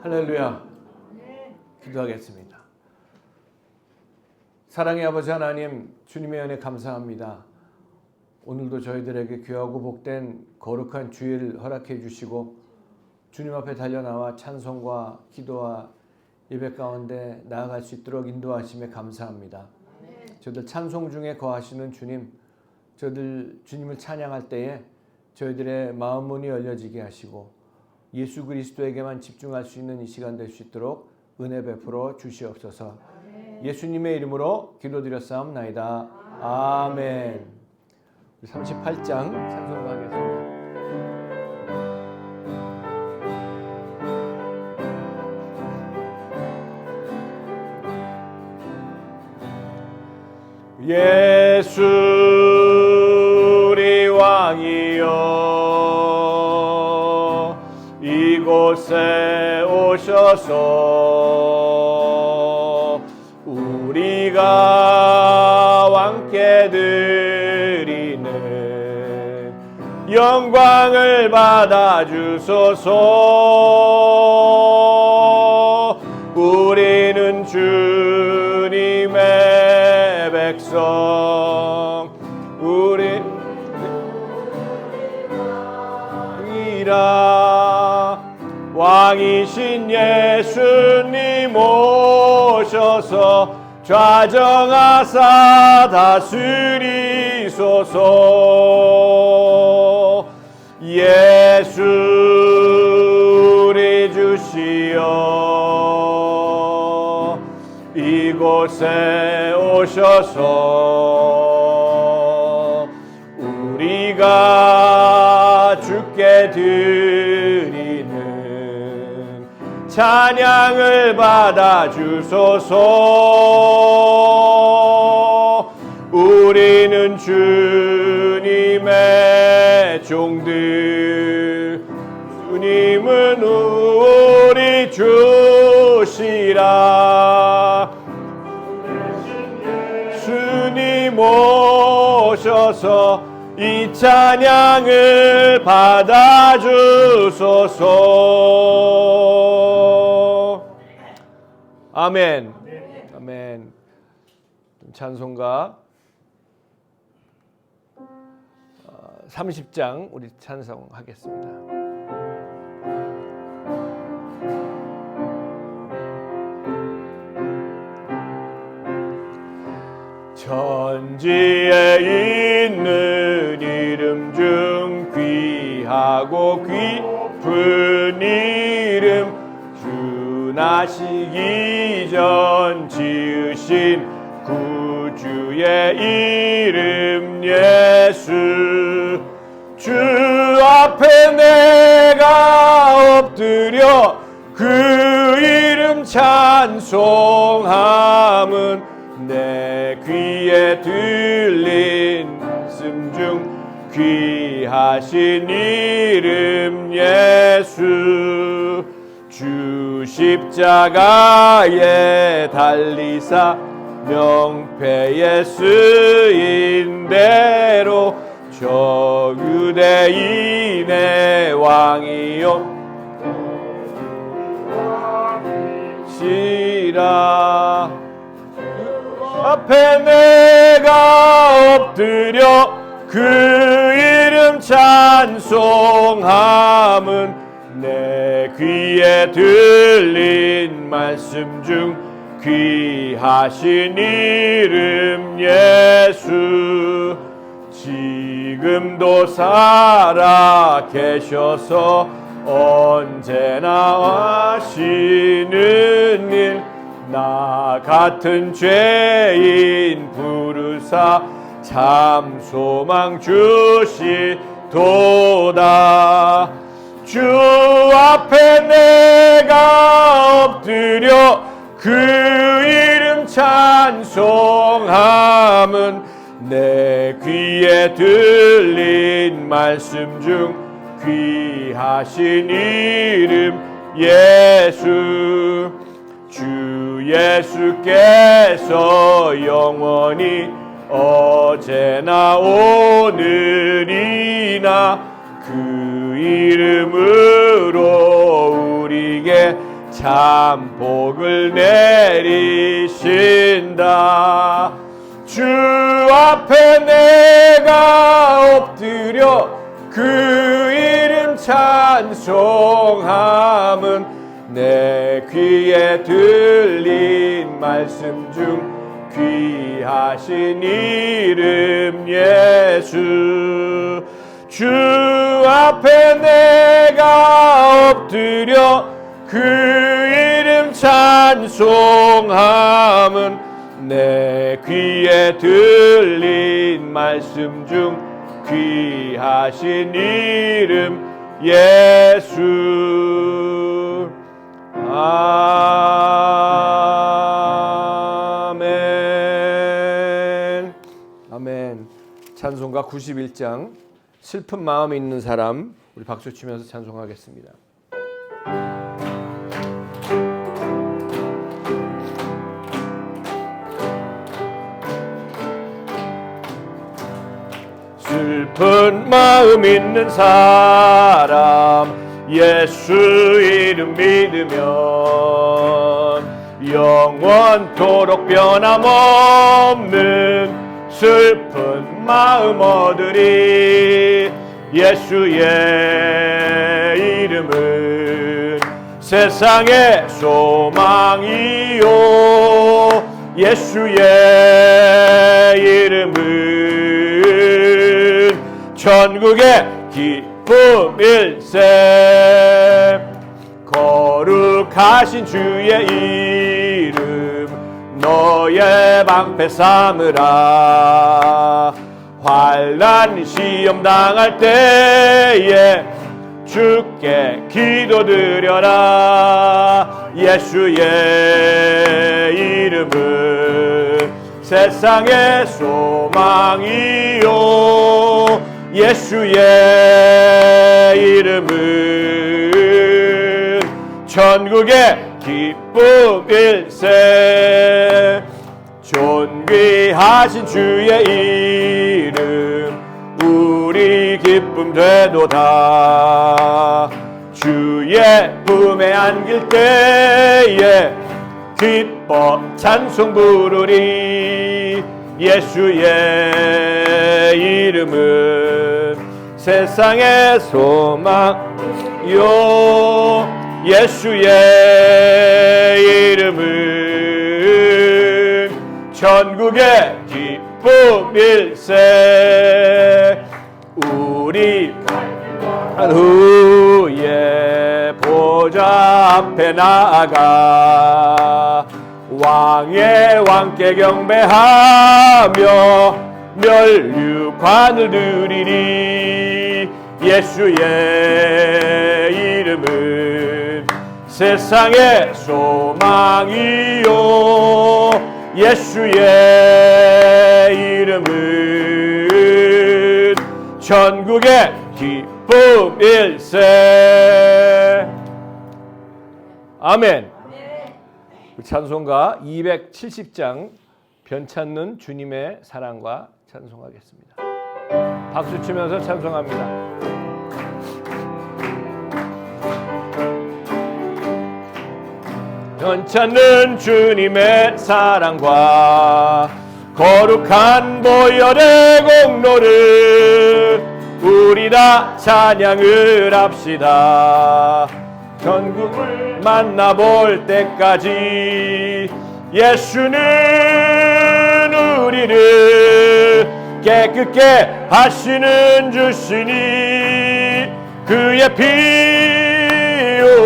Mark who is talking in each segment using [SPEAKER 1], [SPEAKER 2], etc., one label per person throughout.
[SPEAKER 1] 할렐루야. 기도하겠습니다. 사랑의 아버지 하나님, 주님의 은혜 감사합니다. 오늘도 저희들에게 귀하고 복된 거룩한 주일 허락해 주시고 주님 앞에 달려나와 찬송과 기도와 예배 가운데 나아갈 수 있도록 인도하심에 감사합니다. 저희들 찬송 중에 거하시는 주님, 저희들 주님을 찬양할 때에 저희들의 마음 문이 열려지게 하시고 예수 그리스도에게만 집중할 수 있는 이 시간 될 수 있도록 은혜 베풀어 주시옵소서. 예수님의 이름으로 기도드렸사옵나이다. 아멘. 38장 찬송하겠습니다. 예수 우리 왕이여 이곳에 오셔서 우리가 왕께 드리는 영광을 받아 주소서. 우리는 주님의 백성, 우리라 왕이신 예수님 오셔서 좌정하사 다스리소서. 예수 우리 주시여 이곳에 오셔서 우리가 주께 드리는 찬양을 받아 주소서. 우리는 주님의 종들, 주님은 우리 주시라. 주님 오셔서 이 찬양을 받아 주소서. 아멘. 아멘. 찬송가 30장 우리 찬송하겠습니다. 천지에 있는 이름 중 귀하고 깊은 이름, 주 나시기 전 지으신 구주의 이름 예수. 주 앞에 내가 엎드려 그 이름 찬송함은 내 귀에 들린 말씀 중 귀하신 이름 예수. 주 십자가에 달리사 명패에 쓰인 대로 저 유대인의 왕이요 시라. 앞에 내가 엎드려 그 이름 찬송함은 내 귀에 들린 말씀 중 귀하신 이름 예수. 지금도 살아 계셔서 언제나 하시는 일, 나 같은 죄인 부르사 참 소망 주시도다. 주 앞에 내가 엎드려 그 이름 찬송함은 내 귀에 들린 말씀 중 귀하신 이름 예수. 주 예수께서 영원히 어제나 오늘이나 그 이름으로 우리에게 참 복을 내리신다. 주 앞에 내가 엎드려 그 이름 찬송함은 내 귀에 들린 말씀 중 귀하신 이름 예수. 주 앞에 내가 엎드려 그 이름 찬송함은 내 귀에 들린 말씀 중 귀하신 이름 예수. 아멘. 아멘. 찬송가 91장 슬픈 마음이 있는 사람, 우리 박수 치면서 찬송하겠습니다. 슬픈 마음 있는 사람, 예수 이름 믿으면 영원토록 변함없는 슬픈 마음 얻으리. 예수의 이름은 세상의 소망이요, 예수의 이름은 천국의 기쁨일세. 거룩하신 주의 이름 너의 방패 삼으라. 환난 시험 당할 때에 주께 기도드려라. 예수의 이름은 세상의 소망이요, 예수의 이름은 천국의 기쁨일세. 존귀하신 주의 이름 우리 기쁨 되도다. 주의 품에 안길 때에 기뻐 찬송 부르리. 예수의 이름은 세상의 소망이요, 예수의 이름은 천국의 기쁨일세. 우리 후에 보좌 앞에 나아가 왕의 왕께 경배하며 멸류관을 드리리. 예수의 이름은 세상의 소망이요, 예수의 이름은 천국의 기쁨일세. 아멘. 찬송가 270장 변찮는 주님의 사랑과 찬송하겠습니다. 박수 치면서 찬송합니다. 변찮는 주님의 사랑과 거룩한 보혈의 공로를 우리 다 찬양을 합시다. 천국을 만나볼 때까지 예수는 우리를 깨끗게 하시는 주시니 그의 피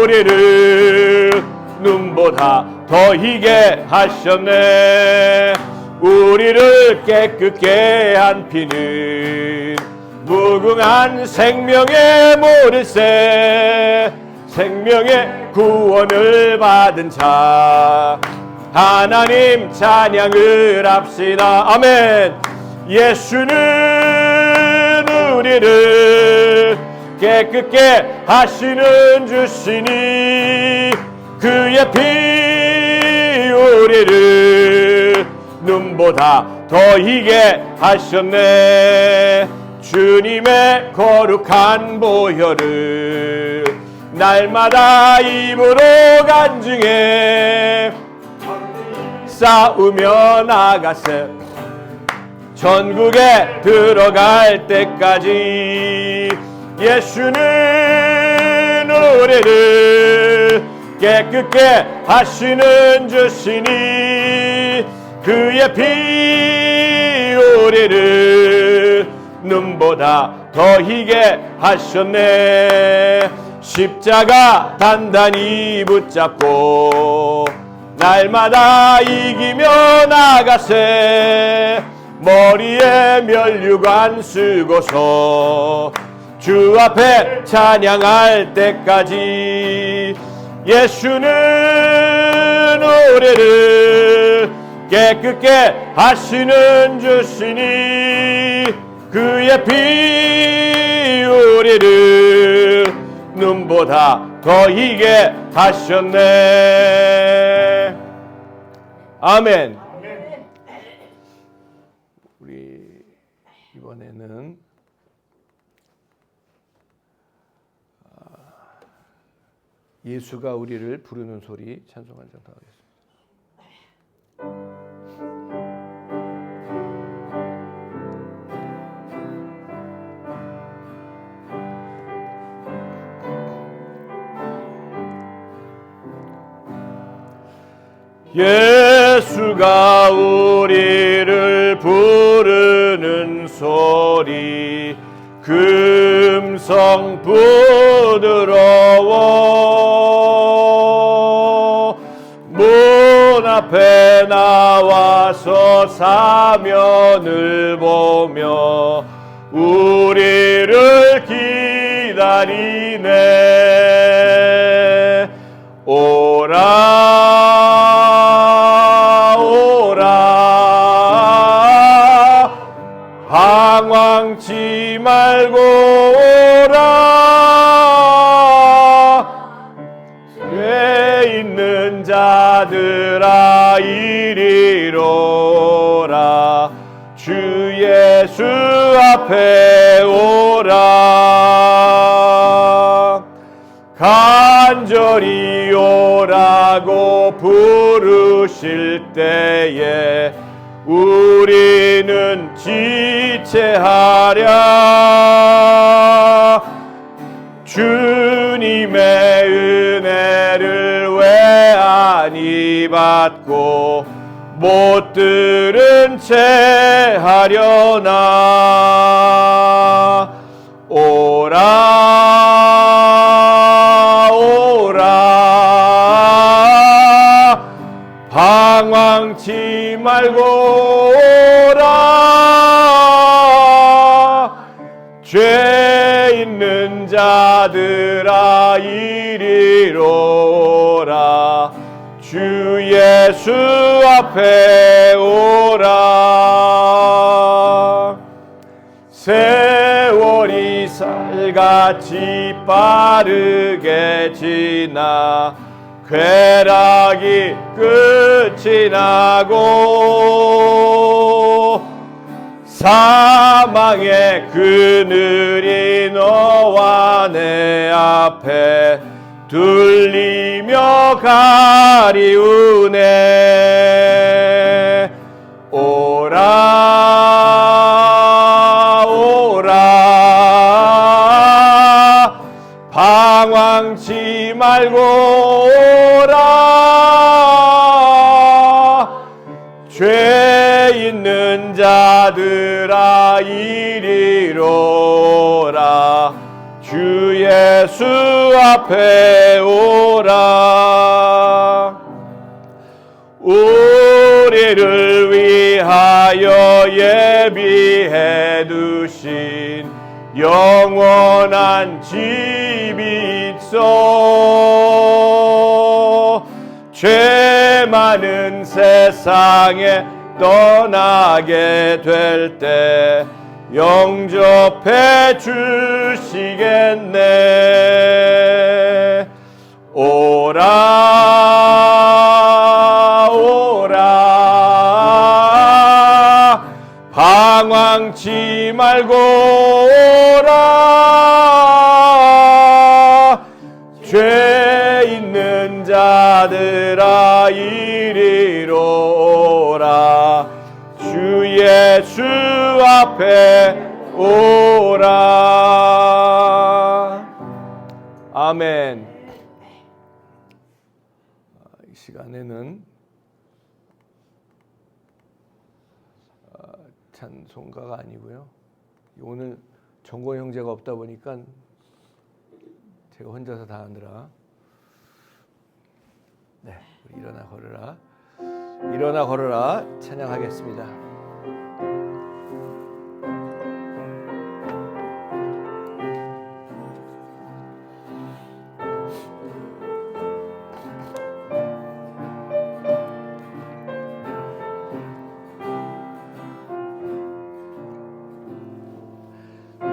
[SPEAKER 1] 우리를 눈보다 더 희게 하셨네. 우리를 깨끗게 한 피는 무궁한 생명의 모를세. 생명의 구원을 받은 자 하나님 찬양을 합시다. 아멘. 예수는 우리를 깨끗게 하시는 주시니 그의 피 우리를 눈보다 더 희게 하셨네. 주님의 거룩한 보혈을 날마다 입으로 간증해 싸우며 나가세 전국에 들어갈 때까지 예수는 우리를 깨끗게 하시는 주시니 그의 피 우리를 눈보다 더 희게 하셨네 십자가 단단히 붙잡고 날마다 이기며 나가세 머리에 면류관 쓰고서 주 앞에 찬양할 때까지 예수는 우리를 깨끗게 하시는 주시니 그의 피 우리를 눈보다 더 희게 하셨네. 아멘. 우리 이번에는 예수가 우리를 부르는 소리 찬송 한 장 더 하겠습니다. 예수가 우리를 부르는 소리 금성 부드러워 문 앞에 나와서 사면을 보며 우리를 기다리네 오라 방황치 말고 오라 죄 있는 자들아 이리로라 주 예수 앞에 오라 간절히 오라고 부르실 때에 우리는 지체하랴 주님의 은혜를 왜 아니 받고 못 들은 채 하려나 오라 오라 방황치 말고 오라 죄 있는 자들아 이리로라 주 예수 앞에 오라 세월이 살같이 빠르게 지나 쾌락이 끝이 나고 사망의 그늘이 너와 내 앞에 둘리며 가리우네 오라 오라 방황치 말고 오라 죄 있는 자들아 이리로라 주 예수 앞에 오라 우리를 위하여 예비해 두신 영원한 집이 있어 죄 많은 세상에 떠나게 될 때 영접해 주시겠네 오라 오라 방황치 말고 오라 죄 받으라 이리로 오라. 주 예수 앞에 오라. 아멘. 이 시간에는 찬송가가 아니고요. 오늘 정권 형제가 없다 보니까 제가 혼자서 다 하느라. 네, 일어나 걸어라. 일어나 걸어라 찬양하겠습니다.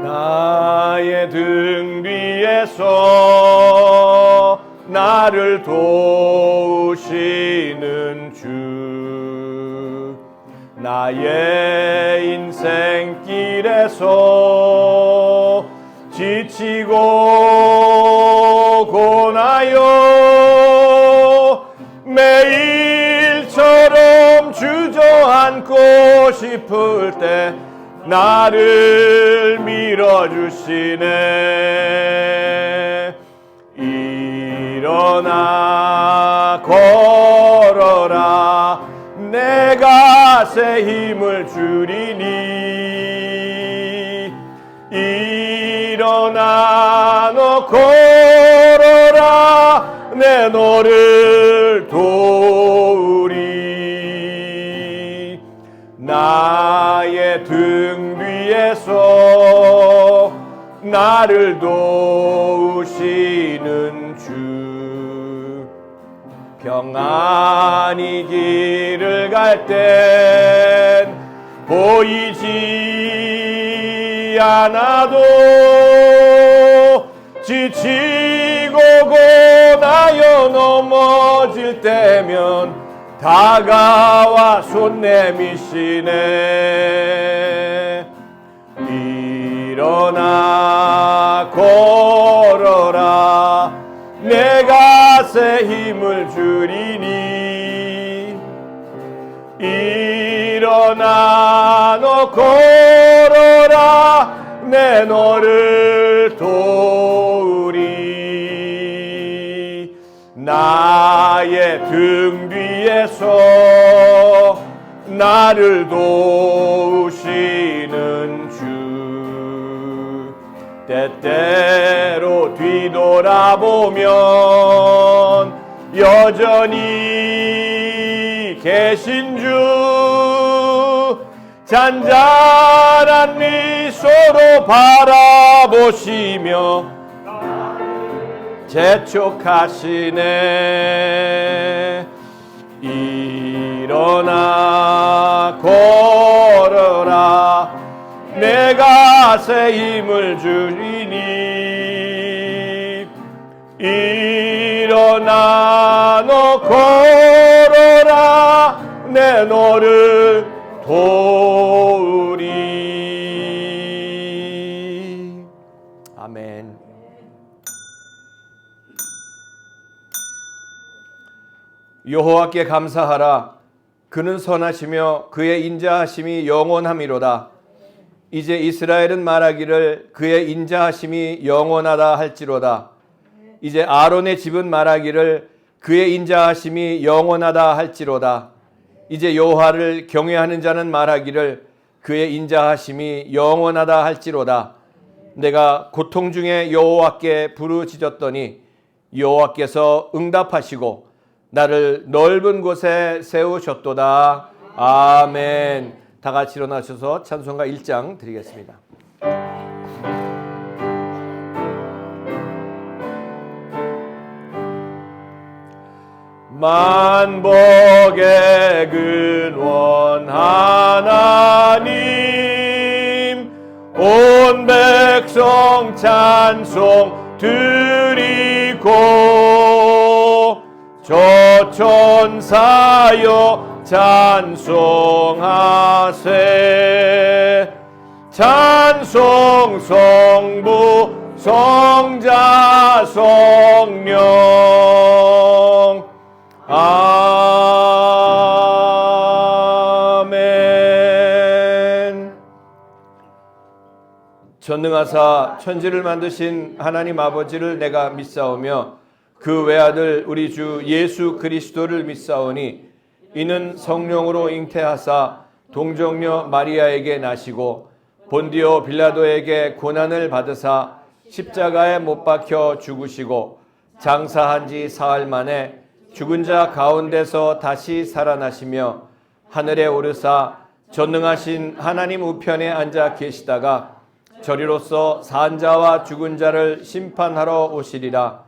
[SPEAKER 1] 나의 등 뒤에서 나를 도우시는 주, 나의 인생길에서 지치고 고나요 매일처럼 주저앉고 싶을 때 나를 밀어주시네. 일어나 걸어라. 내가 새 힘을 주리니. 일어나 너 걸어라. 내 너를 도우리. 나의 등 뒤에서 나를 도우시는 주, 평안히 길을 갈 땐 보이지 않아도 지치고 고나여 넘어질 때면 다가와 손 내미시네. 일어나 걸어라. 내가 새 힘을 주리니. 일어나 너 걸어라. 내 너를 도우리. 나의 등 뒤에서 나를 도우시는 주, 때때로 뒤돌아보면 여전히 계신 주, 잔잔한 미소로 바라보시며 재촉하시네. 일어나 걸어라. 내가 새 힘을 주리니. 일어나 너 걸어라. 내 너를 도우리. 아멘. 여호와께 감사하라. 그는 선하시며 그의 인자하심이 영원함이로다. 이제 이스라엘은 말하기를 그의 인자하심이 영원하다 할지로다. 이제 아론의 집은 말하기를 그의 인자하심이 영원하다 할지로다. 이제 여호와를 경외하는 자는 말하기를 그의 인자하심이 영원하다 할지로다. 내가 고통 중에 여호와께 부르짖었더니 여호와께서 응답하시고 나를 넓은 곳에 세우셨도다. 아멘. 다 같이 일어나셔서 찬송가 1장 드리겠습니다. 만복의 근원 하나님, 온 백성 찬송 드리고 저천사여 찬송하세. 찬송 성부 성자 성령 아멘. 전능하사 천지를 만드신 하나님 아버지를 내가 믿사오며 그 외아들 우리 주 예수 그리스도를 믿사오니 이는 성령으로 잉태하사 동정녀 마리아에게 나시고 본디오 빌라도에게 고난을 받으사 십자가에 못 박혀 죽으시고 장사한 지 사흘 만에 죽은 자 가운데서 다시 살아나시며 하늘에 오르사 전능하신 하나님 우편에 앉아 계시다가 저리로서 산 자와 죽은 자를 심판하러 오시리라.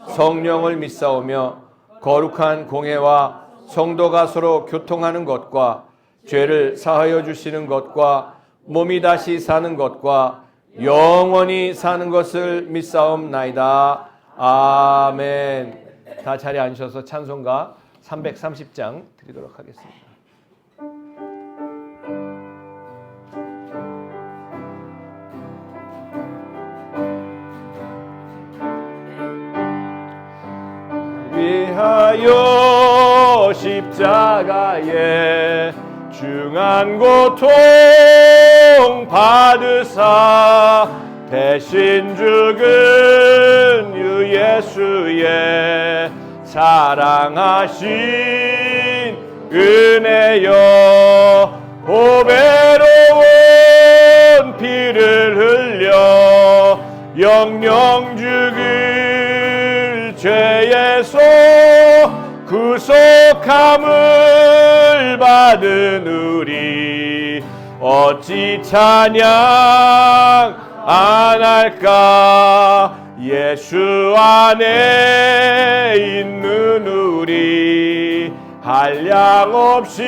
[SPEAKER 1] 성령을 믿사오며 거룩한 공회와 성도가 서로 교통하는 것과 죄를 사하여 주시는 것과 몸이 다시 사는 것과 영원히 사는 것을 믿사옵나이다. 아멘. 다 자리에 앉으셔서 찬송가 330장 드리도록 하겠습니다. 위하여 십자가에 중한 고통 받으사 대신 죽은 유 예수의 사랑하신 은혜여 보배로운 피를 흘려 영영 죽을 죄에서 구속함을 받은 우리 어찌 찬양 안 할까. 예수 안에 있는 우리 한량없이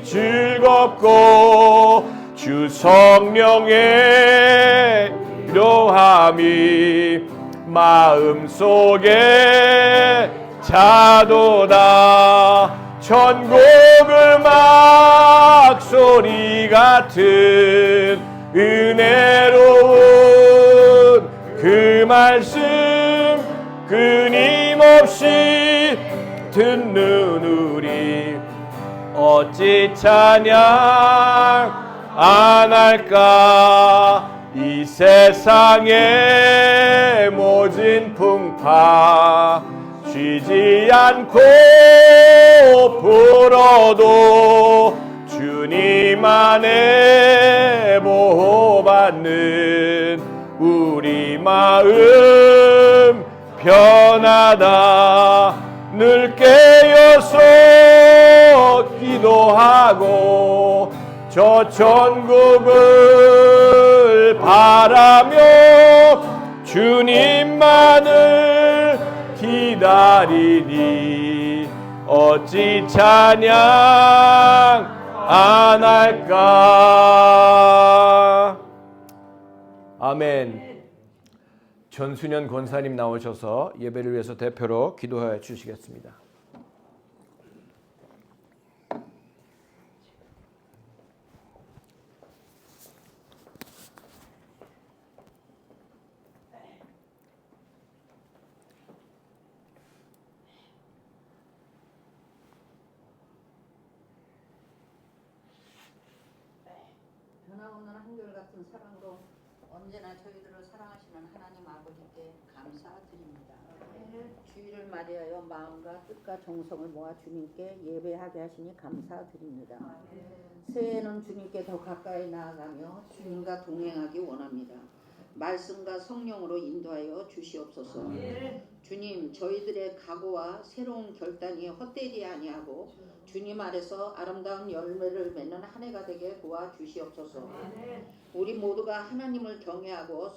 [SPEAKER 1] 즐겁고 주 성령의 위로함이 마음속에 자도다. 천국을 막 소리 같은 은혜로운 그 말씀 끊임없이 듣는 우리 어찌 찬양 안 할까. 이 세상의 모진 풍파 쉬지 않고 불어도 주님 안에 보호받는 우리 마음 편하다. 늘 깨어서 기도하고 저 천국을 바라며 주님만을 기다리니 어찌 찬양 안 할까. 아멘. 전순현 권사님 나오셔서 예배를 위해서 대표로 기도해 주시겠습니다.
[SPEAKER 2] 변함없는 한결같은 사랑으로 언제나 저희들을 사랑하시는 하나님 아버지께 감사드립니다. 주일을 맞이하여 마음과 뜻과 정성을 모아 주님께 예배하게 하시니 감사드립니다. 새해에는 주님께 더 가까이 나아가며 주님과 동행하기 원합니다. 말씀과 성령으로 인도하여 주시옵소서. 주님, 저희들의 각오와 새로운 결단이 헛되지 아니하고 주님 아래서 아름다운 열매를 맺는 한 해가 되게 도와주시옵소서. 우리 모두가 하나님을 경외하고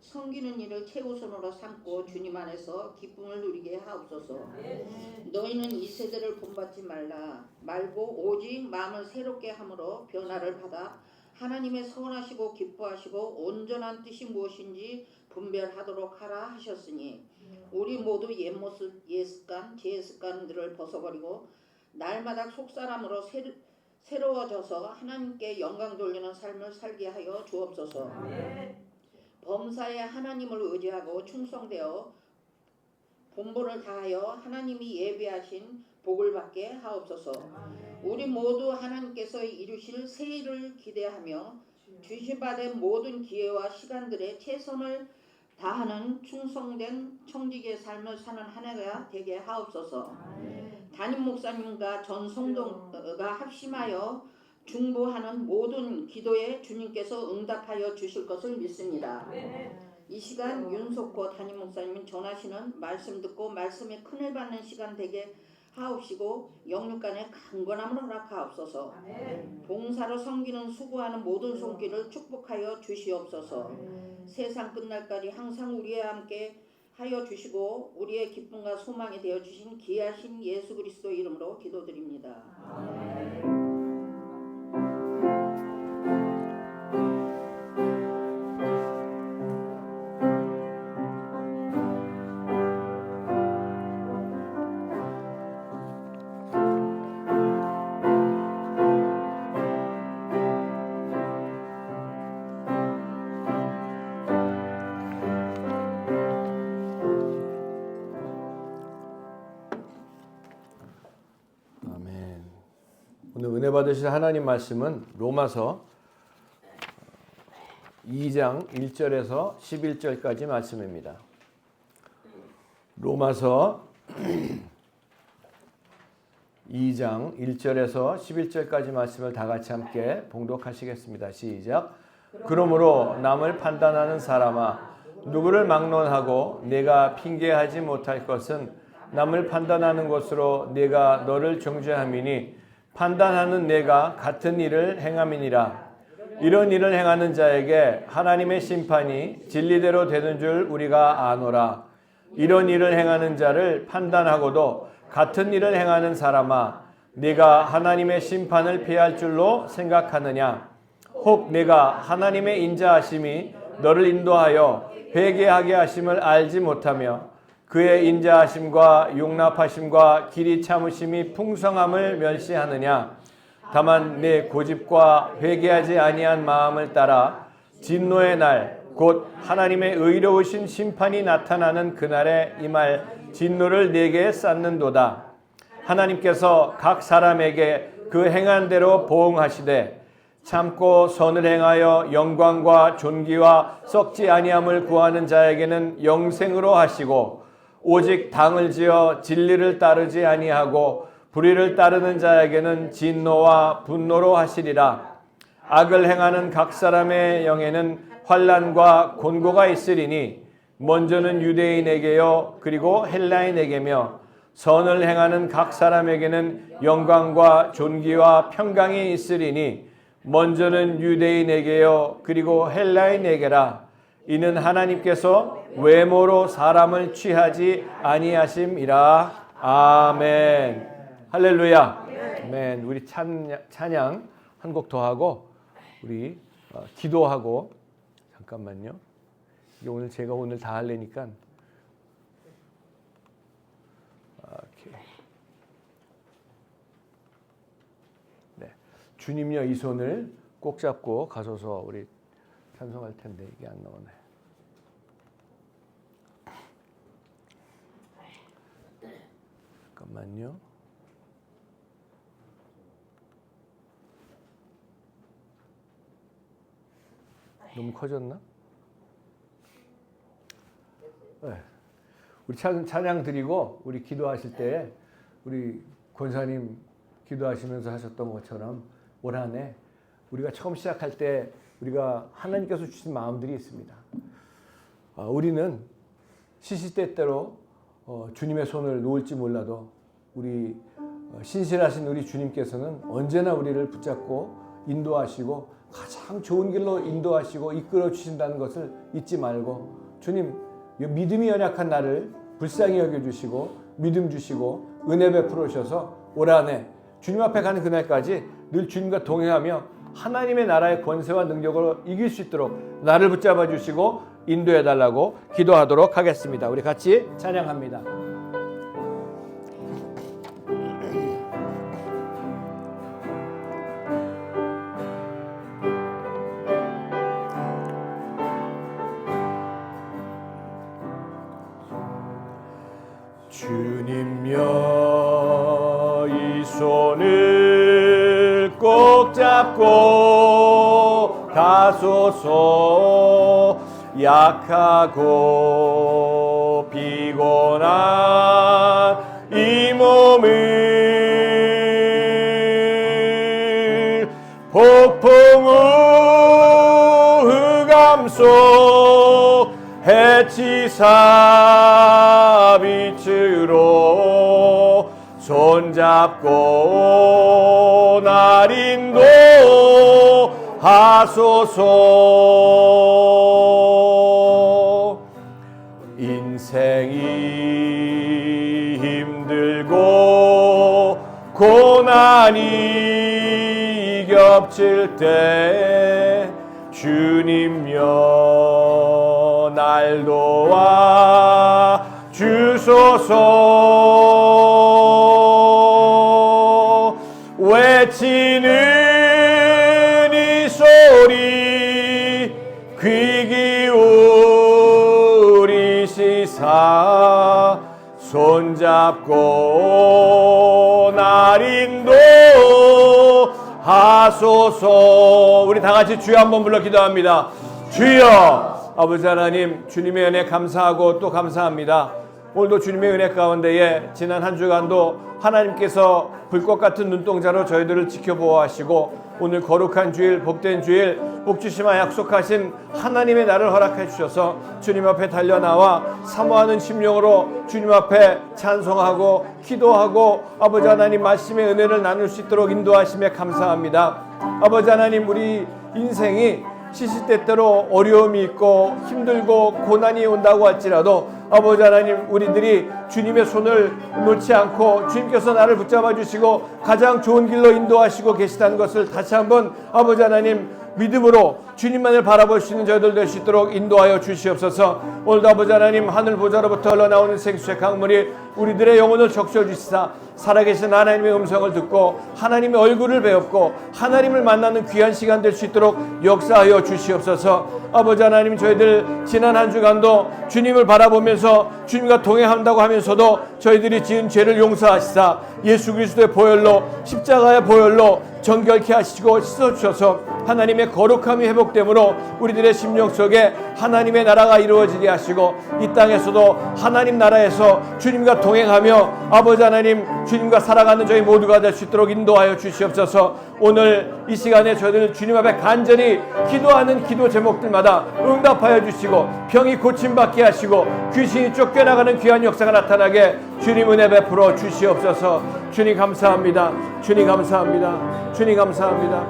[SPEAKER 2] 섬기는 일을 최우선으로 삼고 주님 안에서 기쁨을 누리게 하옵소서. 너희는 이 세대를 본받지 말고 오직 마음을 새롭게 함으로 변화를 받아 하나님의 선하시고 기뻐하시고 온전한 뜻이 무엇인지 분별하도록 하라 하셨으니 우리 모두 옛모습, 옛습관, 죄습관들을 벗어버리고 날마다 속사람으로 새로워져서 하나님께 영광 돌리는 삶을 살게 하여 주옵소서. 범사에 하나님을 의지하고 충성되어 본분을 다하여 하나님이 예비하신 복을 받게 하옵소서. 우리 모두 하나님께서 이루실 새 일을 기대하며 주시받은 모든 기회와 시간들에 최선을 다하는 충성된 청지기의 삶을 사는 한 해가 되게 하옵소서. 담임 목사님과 전 성도가 합심하여 중보하는 모든 기도에 주님께서 응답하여 주실 것을 믿습니다. 이 시간 윤석호 담임 목사님이 전하시는 말씀 듣고 말씀에 큰을 받는 시간 되게 하옵시고 영육간의 강건함을 허락하옵소서. 봉사로 섬기는 수고하는 모든 손길을 축복하여 주시옵소서. 세상 끝날까지 항상 우리와 함께 하여 주시고 우리의 기쁨과 소망이 되어 주신 귀하신 예수 그리스도 이름으로 기도드립니다.
[SPEAKER 1] 오늘 은혜 받으실 하나님 말씀은 로마서 2장 1절에서 11절까지 말씀입니다. 로마서 2장 1절에서 11절까지 말씀을 다 같이 함께 봉독하시겠습니다. 시작. 그러므로 남을 판단하는 사람아 누구를 막론하고 내가 핑계하지 못할 것은 남을 판단하는 것으로 내가 너를 정죄함이니 판단하는 내가 같은 일을 행함이니라. 이런 일을 행하는 자에게 하나님의 심판이 진리대로 되는 줄 우리가 아노라. 이런 일을 행하는 자를 판단하고도 같은 일을 행하는 사람아 네가 하나님의 심판을 피할 줄로 생각하느냐. 혹 내가 하나님의 인자하심이 너를 인도하여 회개하게 하심을 알지 못하며 그의 인자하심과 용납하심과 길이 참으심이 풍성함을 멸시하느냐. 다만 내 고집과 회개하지 아니한 마음을 따라 진노의 날 곧 하나님의 의로우신 심판이 나타나는 그날에 임할 진노를 내게 쌓는도다. 하나님께서 각 사람에게 그 행한 대로 보응하시되 참고 선을 행하여 영광과 존귀와 썩지 아니함을 구하는 자에게는 영생으로 하시고 오직 당을 지어 진리를 따르지 아니하고 불의를 따르는 자에게는 진노와 분노로 하시리라. 악을 행하는 각 사람의 영에는 환난과 곤고가 있으리니 먼저는 유대인에게요 그리고 헬라인에게며 선을 행하는 각 사람에게는 영광과 존귀와 평강이 있으리니 먼저는 유대인에게요 그리고 헬라인에게라. 이는 하나님께서 외모로 사람을 취하지 아니하심이라. 아멘. 할렐루야. 아멘. 우리 찬양 한 곡 더 하고 우리 기도하고 잠깐만요. 이게 오늘 제가 오늘 다 하려니까 네. 주님여 이 손을 꼭 잡고 가소서 우리 찬송할 텐데 이게 안 나오네. 잠깐만요. 너무 커졌나? 네. 우리 찬양 드리고 우리 기도하실 때 우리 권사님 기도하시면서 하셨던 것처럼 올 한 해 우리가 처음 시작할 때 우리가 하나님께서 주신 마음들이 있습니다. 우리는 시시때때로 주님의 손을 놓을지 몰라도 우리 신실하신 우리 주님께서는 언제나 우리를 붙잡고 인도하시고 가장 좋은 길로 인도하시고 이끌어 주신다는 것을 잊지 말고 주님 믿음이 연약한 나를 불쌍히 여겨주시고 믿음 주시고 은혜 베풀어 주셔서 올 한 해 주님 앞에 가는 그날까지 늘 주님과 동행하며 하나님의 나라의 권세와 능력으로 이길 수 있도록 나를 붙잡아 주시고 인도해 달라고 기도하도록 하겠습니다. 우리 같이 찬양합니다. 손을 꼭 잡고 가소서. 약하고 피곤한 이 몸을 폭풍우 흑암 속 해치사 빛으로 손잡고 날 인도하소서. 인생이 힘들고 고난이 겹칠 때 주님여 날 도와 주소서. 외치는 이 소리 귀 기울이시사 손잡고 날 인도하소서. 우리 다 같이 주여 한번 불러 기도합니다. 주여. 아버지 하나님, 주님의 은혜 감사하고 또 감사합니다. 오늘도 주님의 은혜 가운데에 지난 한 주간도 하나님께서 불꽃 같은 눈동자로 저희들을 지켜보아하시고 오늘 거룩한 주일, 복된 주일, 복주시마 약속하신 하나님의 날을 허락해 주셔서 주님 앞에 달려나와 사모하는 심령으로 주님 앞에 찬송하고 기도하고 아버지 하나님 말씀의 은혜를 나눌 수 있도록 인도하심에 감사합니다. 아버지 하나님, 우리 인생이 시시때때로 어려움이 있고 힘들고 고난이 온다고 할지라도 아버지 하나님, 우리들이 주님의 손을 놓지 않고 주님께서 나를 붙잡아 주시고 가장 좋은 길로 인도하시고 계시다는 것을 다시 한번 아버지 하나님 믿음으로 주님만을 바라볼 수 있는 저희들 될 수 있도록 인도하여 주시옵소서. 오늘도 아버지 하나님, 하늘 보좌로부터 흘러나오는 생수의 강물이 우리들의 영혼을 적셔 주시사 살아계신 하나님의 음성을 듣고 하나님의 얼굴을 배웠고 하나님을 만나는 귀한 시간 될 수 있도록 역사하여 주시옵소서. 아버지 하나님, 저희들 지난 한 주간도 주님을 바라보면서 주님과 동행한다고 하면서도 저희들이 지은 죄를 용서하시사 예수 그리스도의 보혈로, 십자가의 보혈로 정결케 하시고 씻어주셔서 하나님의 거룩함이 회복되므로 우리들의 심령 속에 하나님의 나라가 이루어지게 하시고 이 땅에서도 하나님 나라에서 주님과 동행하며 아버지 하나님 주님과 살아가는 저희 모두가 될 수 있도록 인도하여 주시옵소서. 오늘 이 시간에 저희들 주님 앞에 간절히 기도하는 기도 제목들마다 응답하여 주시고 병이 고침받게 하시고 귀신이 쫓겨나가는 귀한 역사가 나타나게 주님 은혜 베풀어 주시옵소서. 주님 감사합니다. 주님 감사합니다. 주님 감사합니다.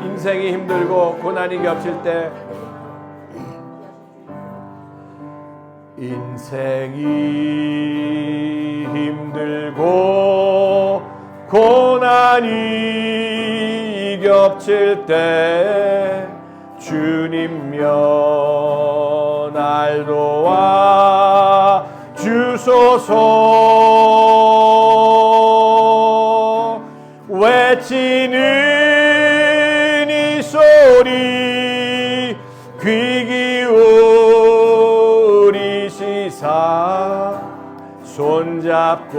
[SPEAKER 1] 인생이 힘들고 고난이 겹칠 때 인생이 힘들고 고난이 겹칠 때 주님여 날 도와 주소서. 외치는 이 소리 귀 기울이시사 손잡고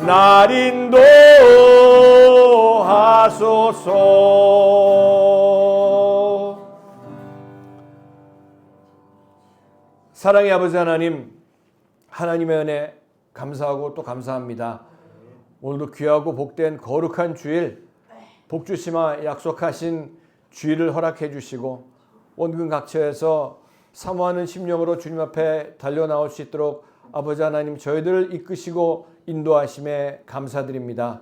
[SPEAKER 1] 날 인도하소서. 사랑의 아버지 하나님, 하나님의 은혜 감사하고 또 감사합니다. 오늘도 귀하고 복된 거룩한 주일, 복주시마 약속하신 주일을 허락해 주시고 원근 각처에서 사모하는 심령으로 주님 앞에 달려나올 수 있도록 아버지 하나님 저희들을 이끄시고 인도하심에 감사드립니다.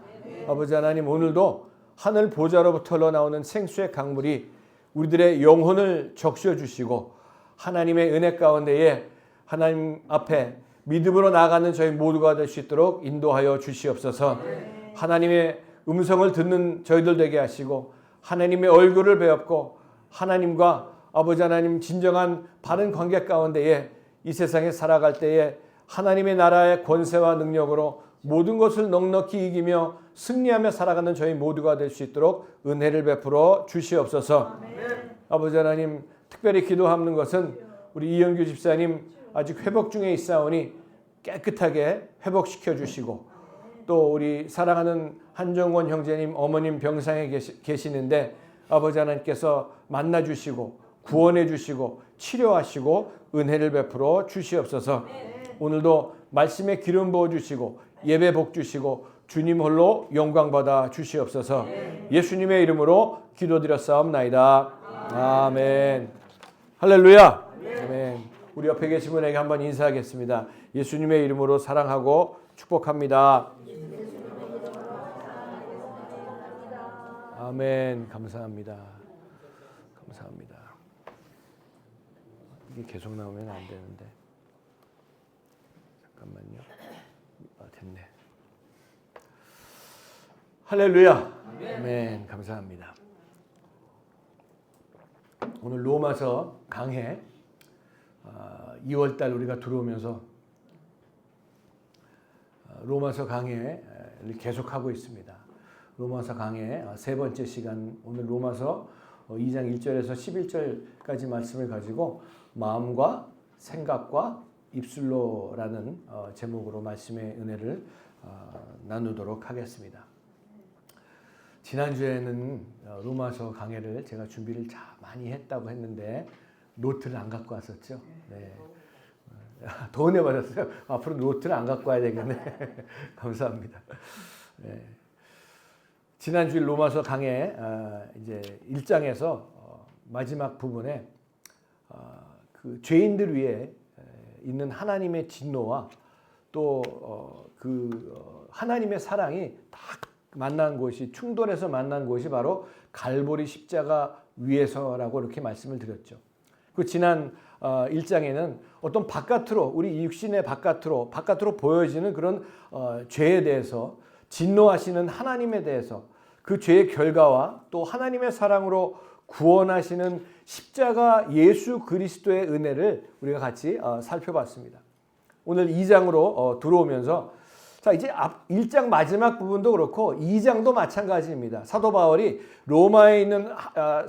[SPEAKER 1] 아버지 하나님, 오늘도 하늘 보좌로부터 흘러나오는 생수의 강물이 우리들의 영혼을 적셔 주시고 하나님의 은혜 가운데에 하나님 앞에 믿음으로 나아가는 저희 모두가 될 수 있도록 인도하여 주시옵소서. 하나님의 음성을 듣는 저희들 되게 하시고 하나님의 얼굴을 배웠고 하나님과 아버지 하나님 진정한 바른 관계 가운데에 이 세상에 살아갈 때에 하나님의 나라의 권세와 능력으로 모든 것을 넉넉히 이기며 승리하며 살아가는 저희 모두가 될 수 있도록 은혜를 베풀어 주시옵소서. 아버지 하나님, 특별히 기도하는 것은 우리 이영규 집사님 아직 회복 중에 있사오니 깨끗하게 회복시켜 주시고 또 우리 사랑하는 한정권 형제님, 어머님 병상에 계시는데 아버지 하나님께서 만나 주시고 구원해 주시고 치료하시고 은혜를 베풀어 주시옵소서. 오늘도 말씀에 기름 부어 주시고 예배 복 주시고 주님 홀로 영광 받아 주시옵소서. 예수님의 이름으로 기도드렸사옵나이다. 아멘. 할렐루야. 아멘. 우리 옆에 계신 분에게 한번 인사하겠습니다. 예수님의 이름으로 사랑하고 축복합니다. 아멘. 감사합니다. 감사합니다. 이게 계속 나오면 안 되는데. 잠깐만요. 됐네. 할렐루야. 아멘. 감사합니다. 오늘 로마서 강해 2월달 우리가 들어오면서 로마서 강해를 계속하고 있습니다. 로마서 강해 세 번째 시간, 오늘 로마서 2장 1절에서 11절까지 말씀을 가지고 마음과 생각과 입술로라는 제목으로 말씀의 은혜를 나누도록 하겠습니다. 지난주에는 로마서 강해를 제가 준비를 많이 했다고 했는데 노트를 안 갖고 왔었죠. 네. 더 은혜 받았어요. 앞으로 노트를 안 갖고 와야 되겠네. 감사합니다. 네. 지난주 로마서 강해 이제 1장에서 마지막 부분에 그 죄인들 위에 있는 하나님의 진노와 또 하나님의 사랑이 딱 만난 곳이, 충돌해서 만난 곳이 바로 갈보리 십자가 위에서라고 이렇게 말씀을 드렸죠. 그 지난 1장에는 어떤 바깥으로, 우리 육신의 바깥으로 보여지는 그런 죄에 대해서, 진노하시는 하나님에 대해서, 그 죄의 결과와 또 하나님의 사랑으로 구원하시는 십자가 예수 그리스도의 은혜를 우리가 같이 살펴봤습니다. 오늘 2장으로 들어오면서 자, 이제 1장 마지막 부분도 그렇고 2장도 마찬가지입니다. 사도 바울이 로마에 있는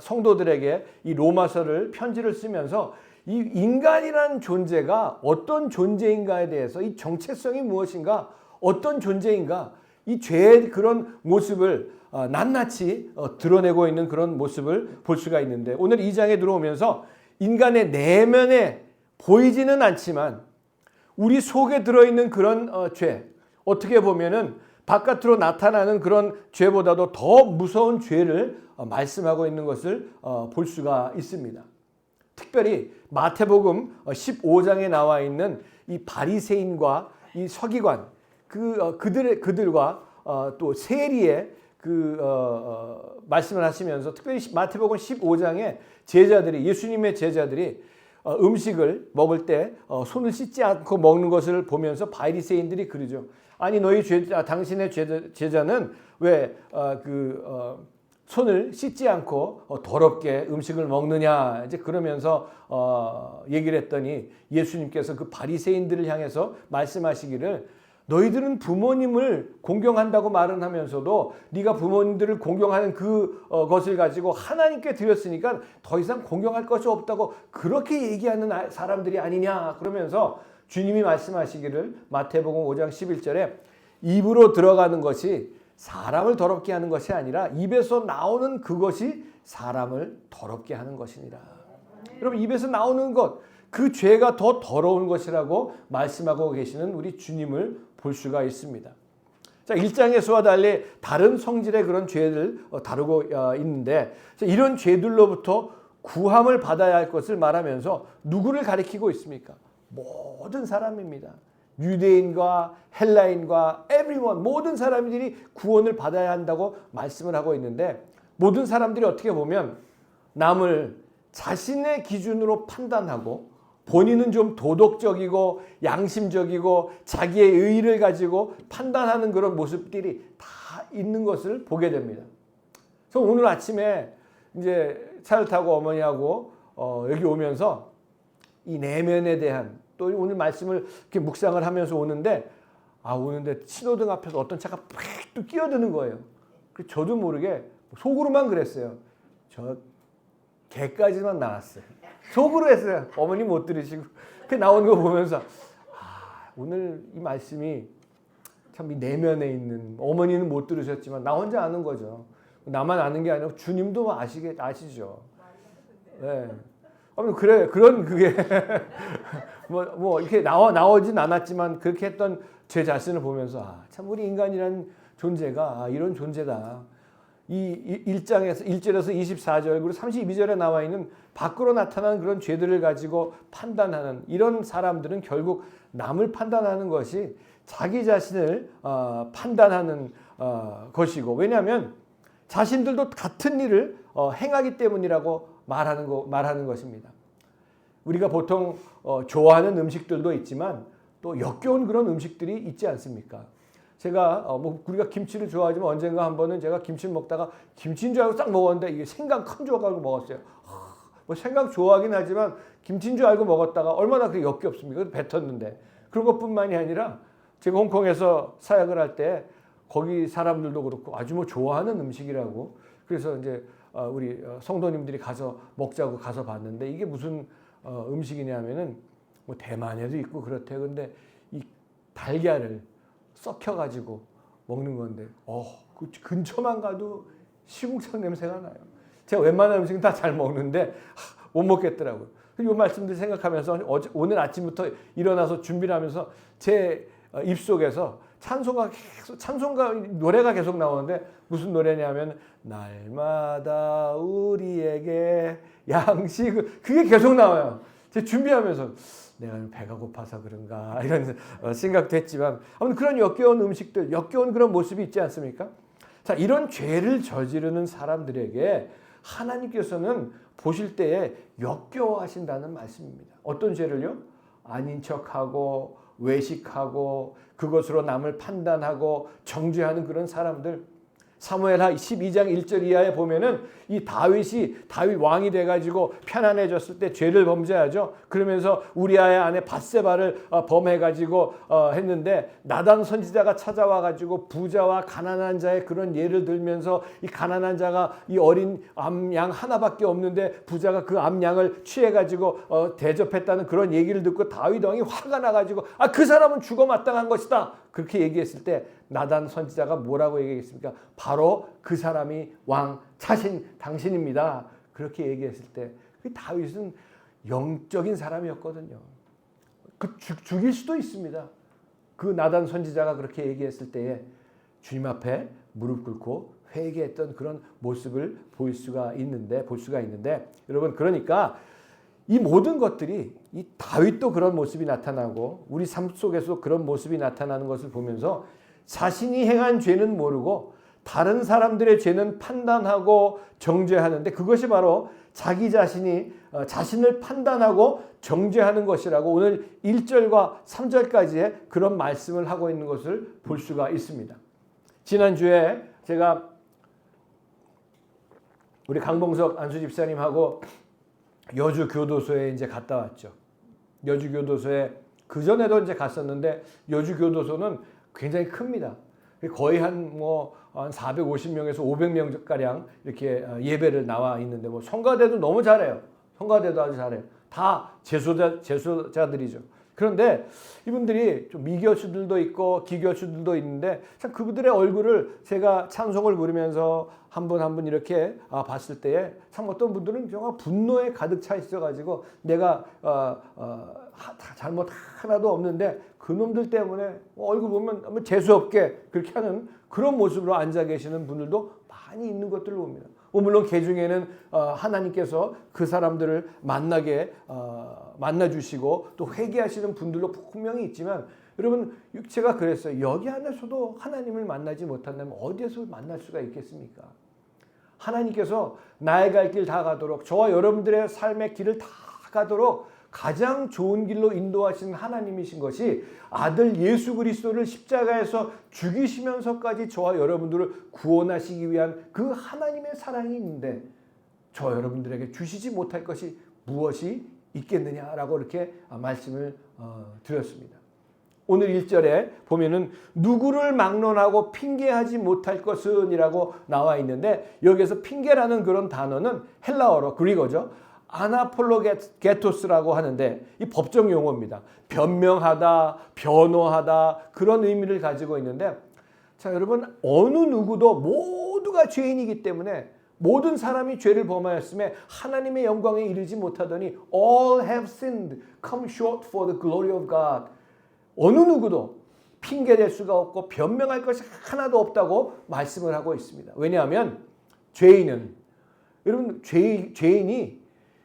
[SPEAKER 1] 성도들에게 이 로마서를, 편지를 쓰면서 이 인간이라는 존재가 어떤 존재인가에 대해서, 이 정체성이 무엇인가, 어떤 존재인가, 이 죄의 그런 모습을 낱낱이 드러내고 있는 그런 모습을 볼 수가 있는데, 오늘 2장에 들어오면서 인간의 내면에 보이지는 않지만 우리 속에 들어있는 그런 죄, 어떻게 보면은 바깥으로 나타나는 그런 죄보다도 더 무서운 죄를 말씀하고 있는 것을 볼 수가 있습니다. 특별히 마태복음 15장에 나와 있는 이 바리새인과 이 서기관, 그들과 또 세리의 말씀을 하시면서, 특별히 마태복음 15장에 제자들이, 예수님의 제자들이 음식을 먹을 때 손을 씻지 않고 먹는 것을 보면서 바리새인들이 그러죠. 아니 너희 당신의 제자는 왜 손을 씻지 않고 더럽게 음식을 먹느냐, 이제 그러면서 얘기를 했더니 예수님께서 그 바리새인들을 향해서 말씀하시기를, 너희들은 부모님을 공경한다고 말은 하면서도 네가 부모님들을 공경하는 그것을 가지고 하나님께 드렸으니까 더 이상 공경할 것이 없다고 그렇게 얘기하는 사람들이 아니냐, 그러면서 주님이 말씀하시기를 마태복음 5장 11절에 입으로 들어가는 것이 사람을 더럽게 하는 것이 아니라 입에서 나오는 그것이 사람을 더럽게 하는 것이니라. 여러분, 입에서 나오는 것, 그 죄가 더 더러운 것이라고 말씀하고 계시는 우리 주님을 볼 수가 있습니다. 자, 1장에서와 달리 다른 성질의 그런 죄를 다루고 있는데, 이런 죄들로부터 구함을 받아야 할 것을 말하면서 누구를 가리키고 있습니까? 모든 사람입니다. 유대인과 헬라인과 everyone, 모든 사람들이 구원을 받아야 한다고 말씀을 하고 있는데, 모든 사람들이 어떻게 보면 남을 자신의 기준으로 판단하고 본인은 좀 도덕적이고 양심적이고 자기의 의의를 가지고 판단하는 그런 모습들이 다 있는 것을 보게 됩니다. 그래서 오늘 아침에 이제 차를 타고 어머니하고 여기 오면서 이 내면에 대한, 또 오늘 말씀을 이렇게 묵상을 하면서 오는데 신호등 앞에서 어떤 차가 팍 또 끼어드는 거예요. 그래서 저도 모르게 속으로만 그랬어요. 저 개까지만 나왔어요. 속으로 했어요. 어머니 못 들으시고. 그 나오는 거 보면서 오늘 이 말씀이 참 이 내면에 있는, 어머니는 못 들으셨지만 나 혼자 아는 거죠. 나만 아는 게 아니고 주님도 아시죠. 네. 그래 그런 그게 뭐 이렇게 나오진 않았지만 그렇게 했던 제 자신을 보면서 참 우리 인간이라는 존재가 이런 존재다. 이 1장에서 1절에서 24절 그리고 32절에 나와 있는 밖으로 나타나는 그런 죄들을 가지고 판단하는 이런 사람들은 결국 남을 판단하는 것이 자기 자신을 판단하는 것이고, 왜냐하면 자신들도 같은 일을 행하기 때문이라고 말하는 것입니다. 우리가 보통 좋아하는 음식들도 있지만 또 역겨운 그런 음식들이 있지 않습니까? 제가 우리가 김치를 좋아하지만 언젠가 한 번은 제가 김치를 먹다가 김치인 줄 알고 딱 먹었는데 이게 생강 큰 조각을 먹었어요. 생강 좋아하긴 하지만 김치인 줄 알고 먹었다가 얼마나 그게 역겹습니까? 뱉었는데. 그런 것뿐만이 아니라 제가 홍콩에서 사역을 할 때 거기 사람들도 그렇고 아주 좋아하는 음식이라고, 그래서 이제 우리 성도님들이 가서 먹자고 가서 봤는데 이게 무슨 음식이냐면은 대만에도 있고 그렇대요. 근데 이 달걀을 썩혀가지고 먹는 건데, 그 근처만 가도 시궁창 냄새가 나요. 제가 웬만한 음식은 다 잘 먹는데 못 먹겠더라고요. 이 말씀들 생각하면서 오늘 아침부터 일어나서 준비를 하면서 제 입속에서 찬송가 노래가 계속 나오는데 무슨 노래냐면 날마다 우리에게 양식을, 그게 계속 나와요. 제 준비하면서 내가 배가 고파서 그런가 이런 생각도 했지만 아무튼 그런 역겨운 음식들, 역겨운 그런 모습이 있지 않습니까? 자, 이런 죄를 저지르는 사람들에게 하나님께서는 보실 때에 역겨워하신다는 말씀입니다. 어떤 죄를요? 아닌 척하고 외식하고 그것으로 남을 판단하고 정죄하는 그런 사람들. 사무엘하 12장 1절 이하에 보면은 이 다윗 왕이 돼가지고 편안해졌을 때 죄를 범죄하죠. 그러면서 우리아의 아내 밧세바를 범해가지고 했는데 나단 선지자가 찾아와가지고 부자와 가난한 자의 그런 예를 들면서 이 가난한 자가 이 어린 암양 하나밖에 없는데 부자가 그 암양을 취해가지고 대접했다는 그런 얘기를 듣고 다윗 왕이 화가 나가지고 그 사람은 죽어 마땅한 것이다. 그렇게 얘기했을 때 나단 선지자가 뭐라고 얘기했습니까? 바로 그 사람이 왕 당신입니다. 그렇게 얘기했을 때 다윗은 영적인 사람이었거든요. 죽일 수도 있습니다. 그 나단 선지자가 그렇게 얘기했을 때에 주님 앞에 무릎 꿇고 회개했던 그런 모습을 볼 수가 있는데 여러분, 그러니까 이 모든 것들이 이 다윗도 그런 모습이 나타나고 우리 삶 속에서 그런 모습이 나타나는 것을 보면서 자신이 행한 죄는 모르고 다른 사람들의 죄는 판단하고 정죄하는데 그것이 바로 자기 자신이 자신을 판단하고 정죄하는 것이라고 오늘 1절과 3절까지의 그런 말씀을 하고 있는 것을 볼 수가 있습니다. 지난주에 제가 우리 강봉석 안수 집사님하고 여주 교도소에 이제 갔다 왔죠. 여주 교도소에 그 전에도 이제 갔었는데 여주 교도소는 굉장히 큽니다. 거의 한 450명에서 500명 가량 이렇게 예배를 나와 있는데 성가대도 너무 잘해요. 성가대도 아주 잘해요. 다 재소자들이죠. 그런데 이분들이 좀 미교수들도 있고 기교수들도 있는데 참 그들의 얼굴을 제가 찬송을 부르면서 한 분 한 분 이렇게 봤을 때에 참 어떤 분들은 정말 분노에 가득 차 있어가지고 내가 잘못 하나도 없는데 그놈들 때문에 얼굴 보면 재수없게 그렇게 하는 그런 모습으로 앉아 계시는 분들도 많이 있는 것들을 봅니다. 물론 그 중에는 하나님께서 그 사람들을 만나주시고 또 회개하시는 분들도 분명히 있지만 여러분, 제가 그랬어요. 여기 안에서도 하나님을 만나지 못한다면 어디에서 만날 수가 있겠습니까? 하나님께서 나의 갈 길 다 가도록 저와 여러분들의 삶의 길을 다 가도록 가장 좋은 길로 인도하시는 하나님이신 것이 아들 예수 그리스도를 십자가에서 죽이시면서까지 저와 여러분들을 구원하시기 위한 그 하나님의 사랑이 있는데 저와 여러분들에게 주시지 못할 것이 무엇이 있겠느냐라고 이렇게 말씀을 드렸습니다. 오늘 1절에 보면은 누구를 막론하고 핑계하지 못할 것은 이라고 나와 있는데 여기에서 핑계라는 그런 단어는 헬라어로 그리거죠. 아나폴로게토스라고 하는데 이 법정 용어입니다. 변명하다, 변호하다 그런 의미를 가지고 있는데 자 여러분 어느 누구도 모두가 죄인이기 때문에 모든 사람이 죄를 범하였음에 하나님의 영광에 이르지 못하더니 all have sinned, come short for the glory of God. 어느 누구도 핑계댈 수가 없고 변명할 것이 하나도 없다고 말씀을 하고 있습니다. 왜냐하면 죄인은 여러분 죄인이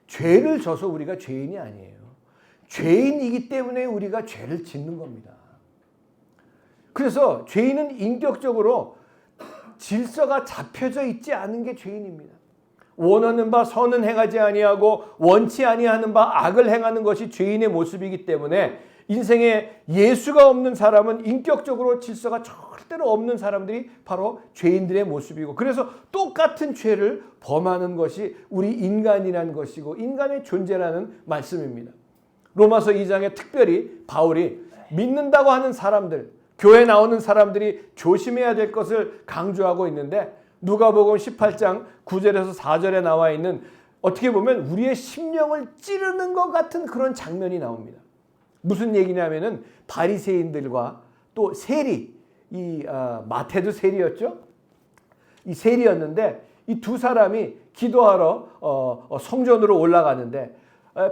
[SPEAKER 1] 죄를 져서 우리가 죄인이 아니에요. 죄인이기 때문에 우리가 죄를 짓는 겁니다. 그래서 죄인은 인격적으로 질서가 잡혀져 있지 않은 게 죄인입니다. 원하는 바 선은 행하지 아니하고 원치 아니하는 바 악을 행하는 것이 죄인의 모습이기 때문에 인생에 예수가 없는 사람은 인격적으로 질서가 절대로 없는 사람들이 바로 죄인들의 모습이고 그래서 똑같은 죄를 범하는 것이 우리 인간이라는 것이고 인간의 존재라는 말씀입니다. 로마서 2장에 특별히 바울이 믿는다고 하는 사람들 교회 나오는 사람들이 조심해야 될 것을 강조하고 있는데 누가복음 18장 9절에서 4절에 나와 있는 어떻게 보면 우리의 심령을 찌르는 것 같은 그런 장면이 나옵니다. 무슨 얘기냐면은 바리새인들과 또 세리 마태도 세리였죠. 이 세리였는데 이 두 사람이 기도하러 성전으로 올라가는데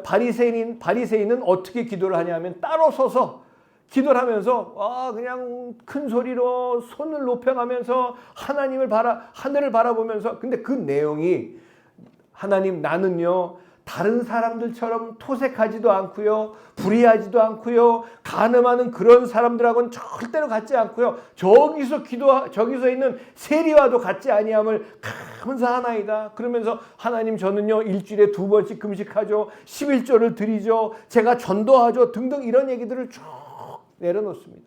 [SPEAKER 1] 바리새인은 어떻게 기도를 하냐면 따로 서서 기도를 하면서 그냥 큰 소리로 손을 높여가면서 하늘을 바라보면서 근데 그 내용이 하나님 나는요 다른 사람들처럼 토색하지도 않고요 불의하지도 않고요 간음하는 그런 사람들하고는 절대로 같지 않고요 저기서 있는 세리와도 같지 아니함을 감사하나이다. 그러면서 하나님 저는요 일주일에 2번씩 금식하죠 11조를 드리죠 제가 전도하죠 등등 이런 얘기들을 쭉 내려놓습니다.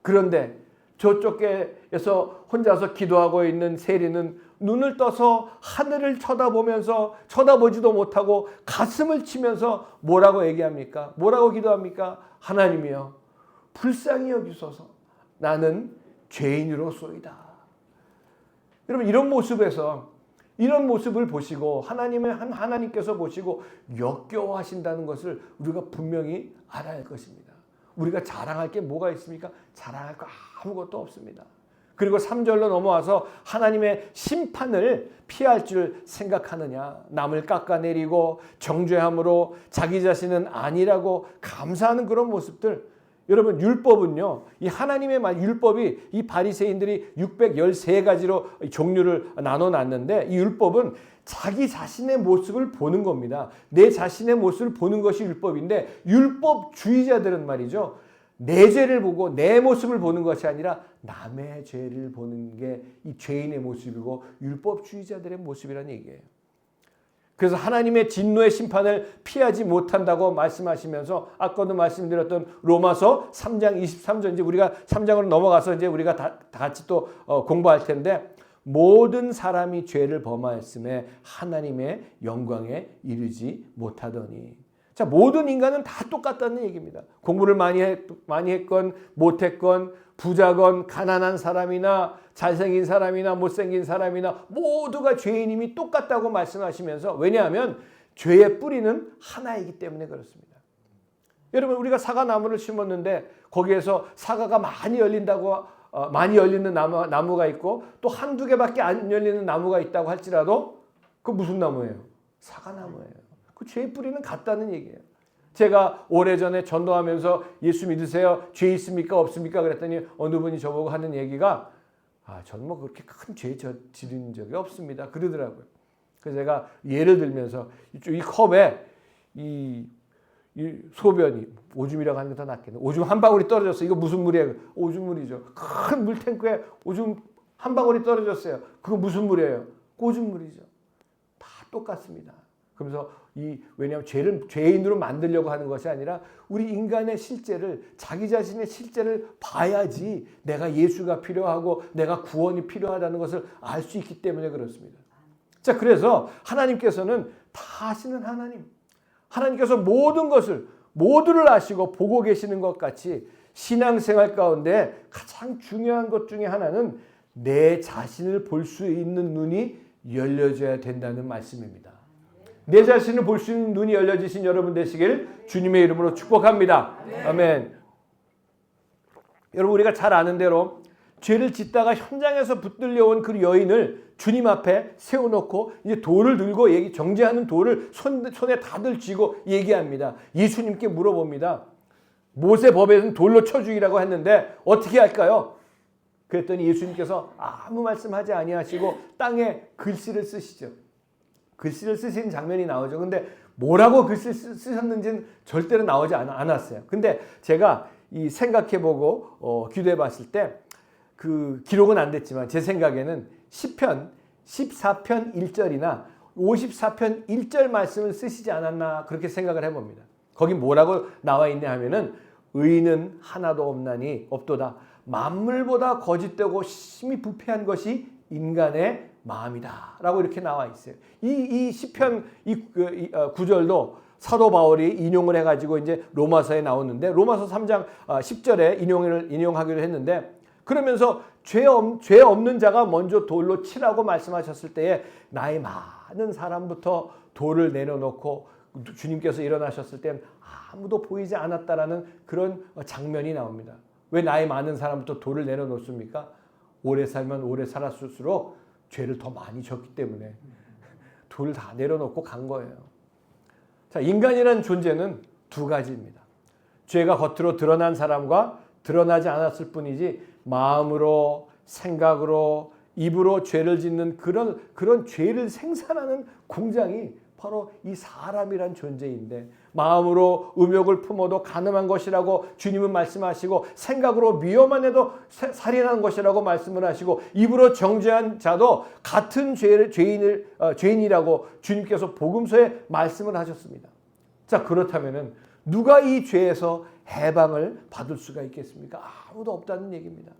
[SPEAKER 1] 그런데 저쪽에서 혼자서 기도하고 있는 세리는 눈을 떠서 하늘을 쳐다보지도 못하고 가슴을 치면서 뭐라고 얘기합니까? 뭐라고 기도합니까? 하나님이여 불쌍히 여기소서 나는 죄인으로소이다. 여러분 이런 모습을 보시고 하나님께서 보시고 역겨워하신다는 것을 우리가 분명히 알아야 할 것입니다. 우리가 자랑할 게 뭐가 있습니까? 자랑할 거 아무것도 없습니다. 그리고 3절로 넘어와서 하나님의 심판을 피할 줄 생각하느냐. 남을 깎아내리고 정죄함으로 자기 자신은 아니라고 감사하는 그런 모습들. 여러분 율법은요. 이 하나님의 율법이 이 바리새인들이 613가지로 종류를 나눠놨는데 이 율법은 자기 자신의 모습을 보는 겁니다. 내 자신의 모습을 보는 것이 율법인데 율법주의자들은 말이죠. 내 죄를 보고 내 모습을 보는 것이 아니라 남의 죄를 보는 게 이 죄인의 모습이고 율법주의자들의 모습이라는 얘기예요. 그래서 하나님의 진노의 심판을 피하지 못한다고 말씀하시면서 아까도 말씀드렸던 로마서 3장 23절 이제 우리가 3장으로 넘어가서 이제 우리가 다 같이 또 공부할 텐데 모든 사람이 죄를 범하였음에 하나님의 영광에 이르지 못하더니 자 모든 인간은 다 똑같다는 얘기입니다. 공부를 많이 했건 못했건 부자건 가난한 사람이나 잘생긴 사람이나 못생긴 사람이나 모두가 죄인임이 똑같다고 말씀하시면서 왜냐하면 죄의 뿌리는 하나이기 때문에 그렇습니다. 여러분 우리가 사과나무를 심었는데 거기에서 사과가 많이 열리는 나무가 있고 또 한두 개밖에 안 열리는 나무가 있다고 할지라도 그 무슨 나무예요? 사과나무예요. 그 죄의 뿌리는 같다는 얘기예요. 제가 오래전에 전도하면서 예수 믿으세요? 죄 있습니까? 없습니까? 그랬더니 어느 분이 저보고 하는 얘기가 저는 뭐 그렇게 큰 죄 지른 적이 없습니다. 그러더라고요. 그래서 제가 예를 들면서 이 컵에 이 소변이 오줌이라고 하는 게 더 낫겠네. 오줌 한 방울이 떨어졌어. 이거 무슨 물이에요? 오줌물이죠. 큰 물탱크에 오줌 한 방울이 떨어졌어요. 그거 무슨 물이에요? 오줌물이죠. 다 똑같습니다. 그러면서 왜냐하면 죄인으로 만들려고 하는 것이 아니라 우리 인간의 실제를 자기 자신의 실제를 봐야지 내가 예수가 필요하고 내가 구원이 필요하다는 것을 알 수 있기 때문에 그렇습니다. 자 그래서 하나님께서는 다 아시는 하나님께서 모두를 아시고 보고 계시는 것 같이 신앙생활 가운데 가장 중요한 것 중에 하나는 내 자신을 볼 수 있는 눈이 열려져야 된다는 말씀입니다. 내 자신을 볼 수 있는 눈이 열려지신 여러분 되시길 주님의 이름으로 축복합니다. 아멘. 여러분, 우리가 잘 아는 대로 죄를 짓다가 현장에서 붙들려온 그 여인을 주님 앞에 세워놓고 이제 돌을 들고 정죄하는 돌을 손에 다들 쥐고 얘기합니다. 예수님께 물어봅니다. 모세 법에는 돌로 쳐 죽이라고 했는데 어떻게 할까요? 그랬더니 예수님께서 아무 말씀하지 아니하시고 땅에 글씨를 쓰시죠. 글씨를 쓰신 장면이 나오죠. 근데 뭐라고 글씨를 쓰셨는지는 절대로 나오지 않았어요. 근데 제가 이 생각해보고 기도해봤을 때 그 기록은 안 됐지만 제 생각에는 시편 14편 1절이나 54편 1절 말씀을 쓰시지 않았나 그렇게 생각을 해봅니다. 거기 뭐라고 나와 있냐 하면은 의인은 하나도 없도다. 만물보다 거짓되고 심히 부패한 것이 인간의 마음이다 라고 이렇게 나와 있어요. 이 시편 구절도 사도 바울이 인용을 해가지고 이제 로마서에 나오는데 로마서 3장 10절에 인용하기로 했는데 그러면서 죄 없는 자가 먼저 돌로 치라고 말씀하셨을 때에 나이 많은 사람부터 돌을 내려놓고 주님께서 일어나셨을 땐 아무도 보이지 않았다라는 그런 장면이 나옵니다. 왜 나이 많은 사람부터 돌을 내려놓습니까? 오래 살면 오래 살았을수록 죄를 더 많이 졌기 때문에 돌을 다 내려놓고 간 거예요. 자, 인간이라는 존재는 두 가지입니다. 죄가 겉으로 드러난 사람과 드러나지 않았을 뿐이지 마음으로, 생각으로, 입으로 죄를 짓는 그런 죄를 생산하는 공장이 바로 이 사람이란 존재인데 마음으로 음욕을 품어도 간음한 것이라고 주님은 말씀하시고 생각으로 미워만 해도 살인한 것이라고 말씀을 하시고 입으로 정죄한 자도 같은 죄인이라고 주님께서 복음서에 말씀을 하셨습니다. 자, 그렇다면은 누가 이 죄에서 해방을 받을 수가 있겠습니까? 아무도 없다는 얘기입니다.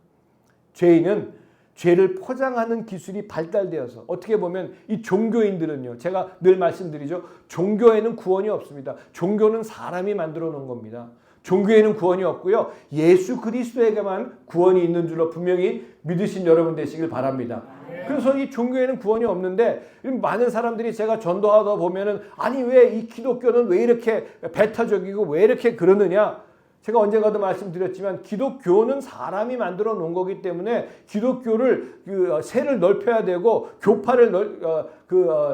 [SPEAKER 1] 죄인은 죄를 포장하는 기술이 발달되어서 어떻게 보면 이 종교인들은요. 제가 늘 말씀드리죠. 종교에는 구원이 없습니다. 종교는 사람이 만들어 놓은 겁니다. 종교에는 구원이 없고요. 예수 그리스도에게만 구원이 있는 줄로 분명히 믿으신 여러분 되시길 바랍니다. 그래서 이 종교에는 구원이 없는데 많은 사람들이 제가 전도하다 보면은 아니 왜 이 기독교는 왜 이렇게 배타적이고 왜 이렇게 그러느냐? 제가 언젠가도 말씀드렸지만 기독교는 사람이 만들어 놓은 거기 때문에 기독교를 세를 넓혀야 되고 교파를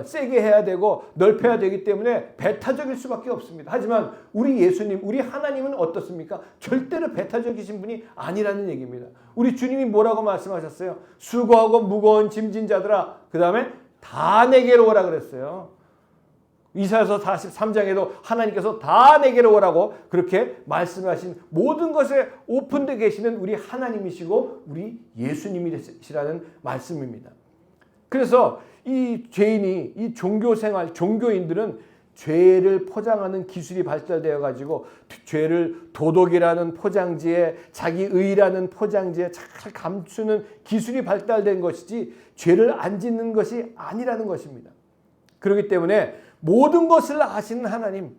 [SPEAKER 1] 세게 해야 되고 넓혀야 되기 때문에 배타적일 수밖에 없습니다. 하지만 우리 예수님, 우리 하나님은 어떻습니까? 절대로 배타적이신 분이 아니라는 얘기입니다. 우리 주님이 뭐라고 말씀하셨어요? 수고하고 무거운 짐진 자들아, 그 다음에 다 내게로 오라 그랬어요. 이사야서 43장에도 하나님께서 다 내게로 오라고 그렇게 말씀하신 모든 것에 오픈되어 계시는 우리 하나님이시고 우리 예수님이시라는 말씀입니다. 그래서 이 죄인이 이 종교인들은 죄를 포장하는 기술이 발달되어 가지고 죄를 도덕이라는 포장지에 자기 의라는 포장지에 잘 감추는 기술이 발달된 것이지 죄를 안 짓는 것이 아니라는 것입니다. 그렇기 때문에 모든 것을 아시는 하나님,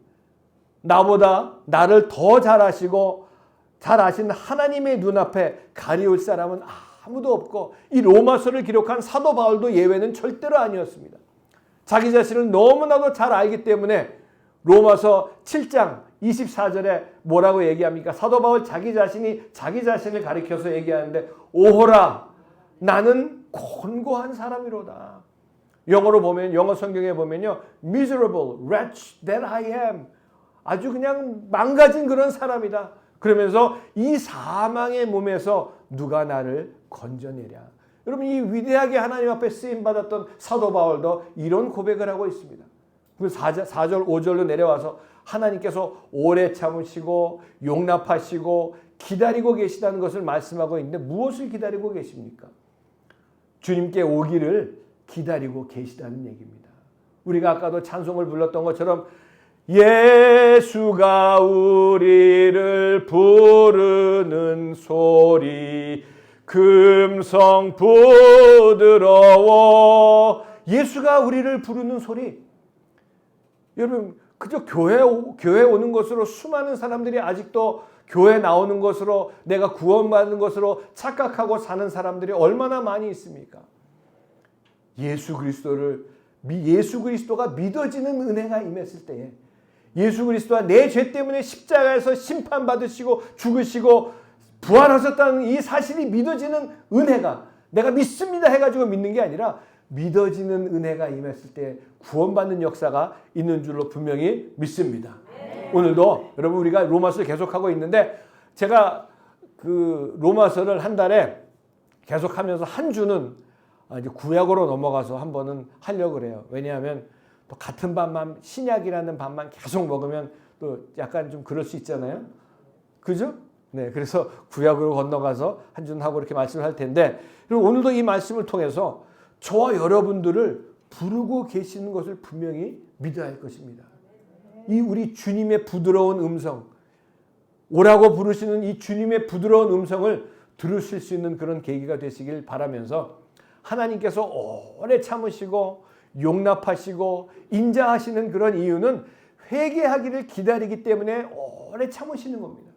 [SPEAKER 1] 나보다 나를 더 잘 아시고 잘 아시는 하나님의 눈앞에 가리울 사람은 아무도 없고 이 로마서를 기록한 사도 바울도 예외는 절대로 아니었습니다. 자기 자신을 너무나도 잘 알기 때문에 로마서 7장 24절에 뭐라고 얘기합니까? 사도 바울 자기 자신을 가리켜서 얘기하는데 오호라 나는 곤고한 사람이로다. 영어로 보면 영어 성경에 보면요. miserable, wretch that I am. 아주 그냥 망가진 그런 사람이다. 그러면서 이 사망의 몸에서 누가 나를 건져내랴. 여러분 이 위대하게 하나님 앞에 쓰임받았던 사도 바울도 이런 고백을 하고 있습니다. 4절 5절로 내려와서 하나님께서 오래 참으시고 용납하시고 기다리고 계시다는 것을 말씀하고 있는데 무엇을 기다리고 계십니까? 주님께 오기를 기다리고 계시다는 얘기입니다. 우리가 아까도 찬송을 불렀던 것처럼 예수가 우리를 부르는 소리 금성 부드러워. 예수가 우리를 부르는 소리. 여러분 그저 교회에 오는 것으로 수많은 사람들이 아직도 교회 나오는 것으로 내가 구원받는 것으로 착각하고 사는 사람들이 얼마나 많이 있습니까? 예수 그리스도를 예수 그리스도가 믿어지는 은혜가 임했을 때에 예수 그리스도가 내 죄 때문에 십자가에서 심판받으시고 죽으시고 부활하셨다는 이 사실이 믿어지는 은혜가 내가 믿습니다 해가지고 믿는 게 아니라 믿어지는 은혜가 임했을 때 구원받는 역사가 있는 줄로 분명히 믿습니다. 오늘도 여러분 우리가 로마서를 계속하고 있는데 제가 그 로마서를 한 달에 계속하면서 한 주는 이제 구약으로 넘어가서 한 번은 하려고 그래요. 왜냐하면 또 같은 밥만 신약이라는 밥만 계속 먹으면 또 약간 좀 그럴 수 있잖아요. 그죠? 네, 그래서 구약으로 건너가서 한 주는 하고 이렇게 말씀을 할 텐데 그리고 오늘도 이 말씀을 통해서 저와 여러분들을 부르고 계시는 것을 분명히 믿어야 할 것입니다. 이 우리 주님의 부드러운 음성, 오라고 부르시는 이 주님의 부드러운 음성을 들으실 수 있는 그런 계기가 되시길 바라면서 하나님께서 오래 참으시고 용납하시고 인자하시는 그런 이유는 회개하기를 기다리기 때문에 오래 참으시는 겁니다.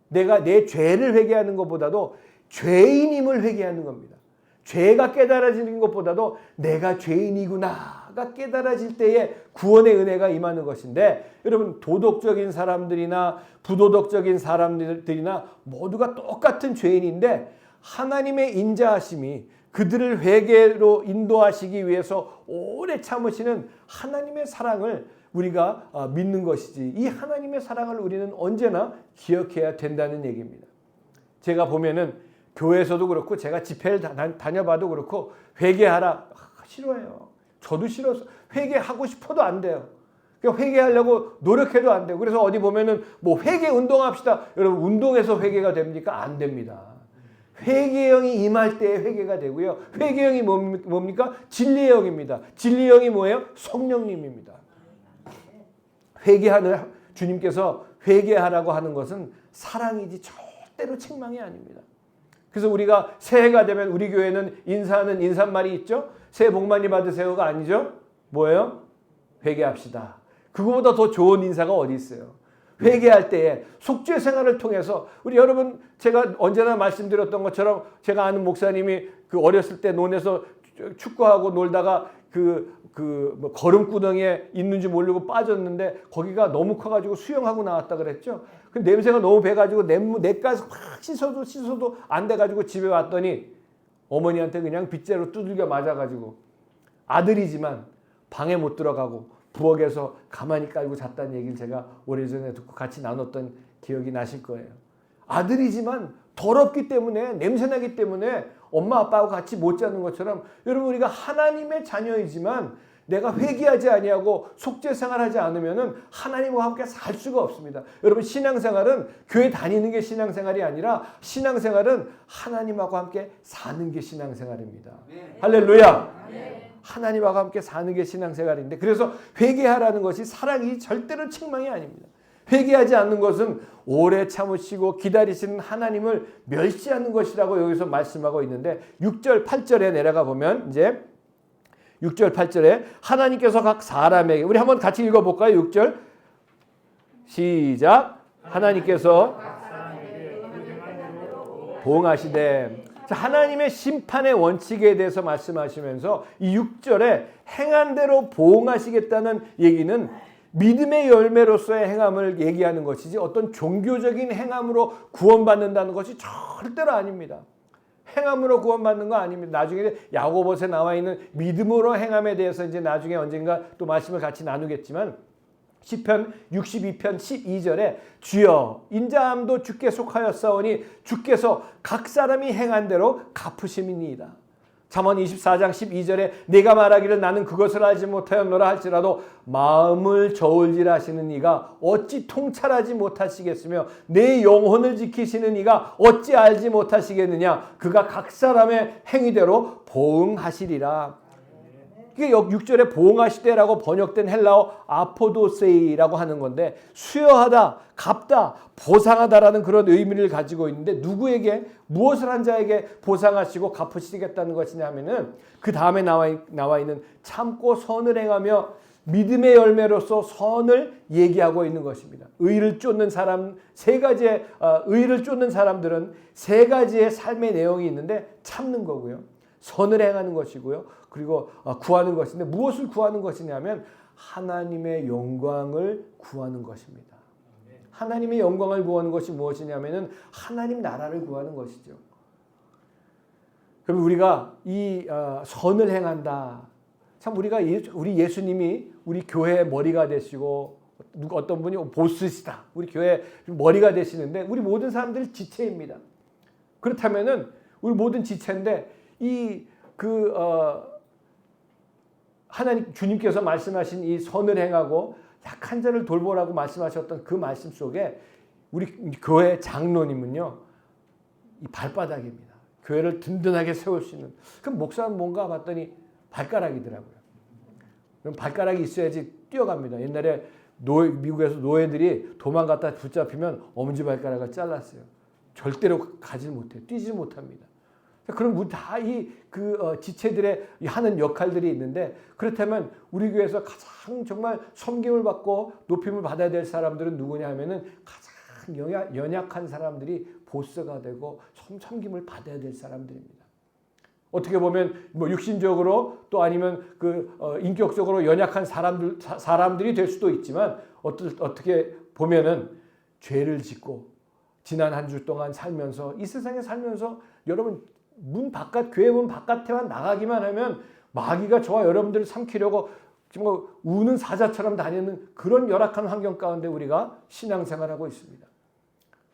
[SPEAKER 1] 내가 내 죄를 회개하는 것보다도 죄인임을 회개하는 겁니다. 죄가 깨달아지는 것보다도 내가 죄인이구나가 깨달아질 때에 구원의 은혜가 임하는 것인데 여러분 도덕적인 사람들이나 부도덕적인 사람들이나 모두가 똑같은 죄인인데 하나님의 인자하심이 그들을 회개로 인도하시기 위해서 오래 참으시는 하나님의 사랑을 우리가 믿는 것이지 이 하나님의 사랑을 우리는 언제나 기억해야 된다는 얘기입니다. 제가 보면은 교회에서도 그렇고 제가 집회를 다녀봐도 그렇고 회개하라 싫어해요. 저도 싫어서 회개하고 싶어도 안 돼요. 회개하려고 노력해도 안 돼요. 그래서 어디 보면은 뭐 회개 운동합시다. 여러분 운동해서 회개가 됩니까? 안 됩니다. 회개형이 임할 때 회개가 되고요. 회개형이 뭡니까? 진리의 영입니다. 진리의 영이 뭐예요? 성령님입니다. 회개하는 주님께서 회개하라고 하는 것은 사랑이지 절대로 책망이 아닙니다. 그래서 우리가 새해가 되면 우리 교회는 인사하는 인사말이 있죠. 새해 복 많이 받으세요가 아니죠. 뭐예요? 회개합시다. 그거보다 더 좋은 인사가 어디 있어요. 회개할 때에 속죄 생활을 통해서 우리 여러분 제가 언제나 말씀드렸던 것처럼 제가 아는 목사님이 그 어렸을 때 논에서 축구하고 놀다가 뭐 거름구덩이에 있는지 모르고 빠졌는데 거기가 너무 커가지고 수영하고 나왔다 그랬죠. 그 냄새가 너무 배가지고 내가서 막 씻어도 안 돼가지고 집에 왔더니 어머니한테 그냥 빗자루 두들겨 맞아가지고 아들이지만 방에 못 들어가고 부엌에서 가만히 깔고 잤다는 얘기를 제가 오래전에 듣고 같이 나눴던 기억이 나실 거예요. 아들이지만 더럽기 때문에 냄새나기 때문에 엄마 아빠하고 같이 못 자는 것처럼 여러분 우리가 하나님의 자녀이지만 내가 회개하지 아니하고 속죄생활하지 않으면은 하나님과 함께 살 수가 없습니다. 여러분 신앙생활은 교회 다니는 게 신앙생활이 아니라 신앙생활은 하나님하고 함께 사는 게 신앙생활입니다. 네. 할렐루야. 네. 하나님하고 함께 사는 게 신앙생활인데 그래서 회개하라는 것이 사랑이 절대로 책망이 아닙니다. 회개하지 않는 것은 오래 참으시고 기다리시는 하나님을 멸시하는 것이라고 여기서 말씀하고 있는데 6절 8절에 내려가 보면 이제 6절 8절에 하나님께서 각 사람에게 우리 한번 같이 읽어볼까요? 6절 시작. 하나님께서 보응하시되 하나님의 심판의 원칙에 대해서 말씀하시면서 이 6절에 행한 대로 보응하시겠다는 얘기는 믿음의 열매로서의 행함을 얘기하는 것이지 어떤 종교적인 행함으로 구원받는다는 것이 절대로 아닙니다. 행함으로 구원받는 거 아닙니다. 나중에 야고보서에 나와 있는 믿음으로 행함에 대해서 이제 나중에 언젠가 또 말씀을 같이 나누겠지만 시편 62편 12절에 주여 인자함도 주께 속하였사오니 주께서 각 사람이 행한 대로 갚으심이니이다. 잠언 24장 12절에 내가 말하기를 나는 그것을 알지 못하였노라 할지라도 마음을 저울질하 하시는 이가 어찌 통찰하지 못하시겠으며 내 영혼을 지키시는 이가 어찌 알지 못하시겠느냐. 그가 각 사람의 행위대로 보응하시리라. 이게 6절에 보응하시되라고 번역된 헬라어 아포도세이라고 하는 건데 수여하다, 갚다, 보상하다라는 그런 의미를 가지고 있는데 누구에게 무엇을 한 자에게 보상하시고 갚으시겠다는 것이냐 하면은 그 다음에 나와 있는 참고 선을 행하며 믿음의 열매로서 선을 얘기하고 있는 것입니다. 의를 쫓는 사람 의를 쫓는 사람들은 세 가지의 삶의 내용이 있는데 참는 거고요. 선을 행하는 것이고요. 그리고 구하는 것인데 무엇을 구하는 것이냐면 하나님의 영광을 구하는 것입니다. 하나님의 영광을 구하는 것이 무엇이냐면은 하나님 나라를 구하는 것이죠. 그럼 우리가 이 선을 행한다. 참 우리 예수님이 우리 교회의 머리가 되시고 어떤 분이 보스시다. 우리 교회 머리가 되시는데 우리 모든 사람들이 지체입니다. 그렇다면은 우리 모든 지체인데 하나님 주님께서 말씀하신 이 선을 행하고 약한 자를 돌보라고 말씀하셨던 그 말씀 속에 우리 교회 장로님은요 이 발바닥입니다. 교회를 든든하게 세울 수 있는. 그럼 목사는 뭔가 봤더니 발가락이더라고요. 그럼 발가락이 있어야지 뛰어갑니다. 옛날에 미국에서 노예들이 도망갔다 붙잡히면 엄지발가락을 잘랐어요. 절대로 가지 못해요. 뛰지 못합니다. 그럼 우리 다 지체들의 하는 역할들이 있는데 그렇다면 우리 교회에서 가장 정말 섬김을 받고 높임을 받아야 될 사람들은 누구냐 하면은 가장 연약한 사람들이 보스가 되고 섬김을 받아야 될 사람들입니다. 어떻게 보면 뭐 육신적으로 또 아니면 인격적으로 연약한 사람들이 될 수도 있지만 어떻게 보면은 죄를 짓고 지난 한 주 동안 살면서 이 세상에 살면서 여러분 교회 문 바깥에만 나가기만 하면 마귀가 저와 여러분들을 삼키려고 정말 우는 사자처럼 다니는 그런 열악한 환경 가운데 우리가 신앙생활하고 있습니다.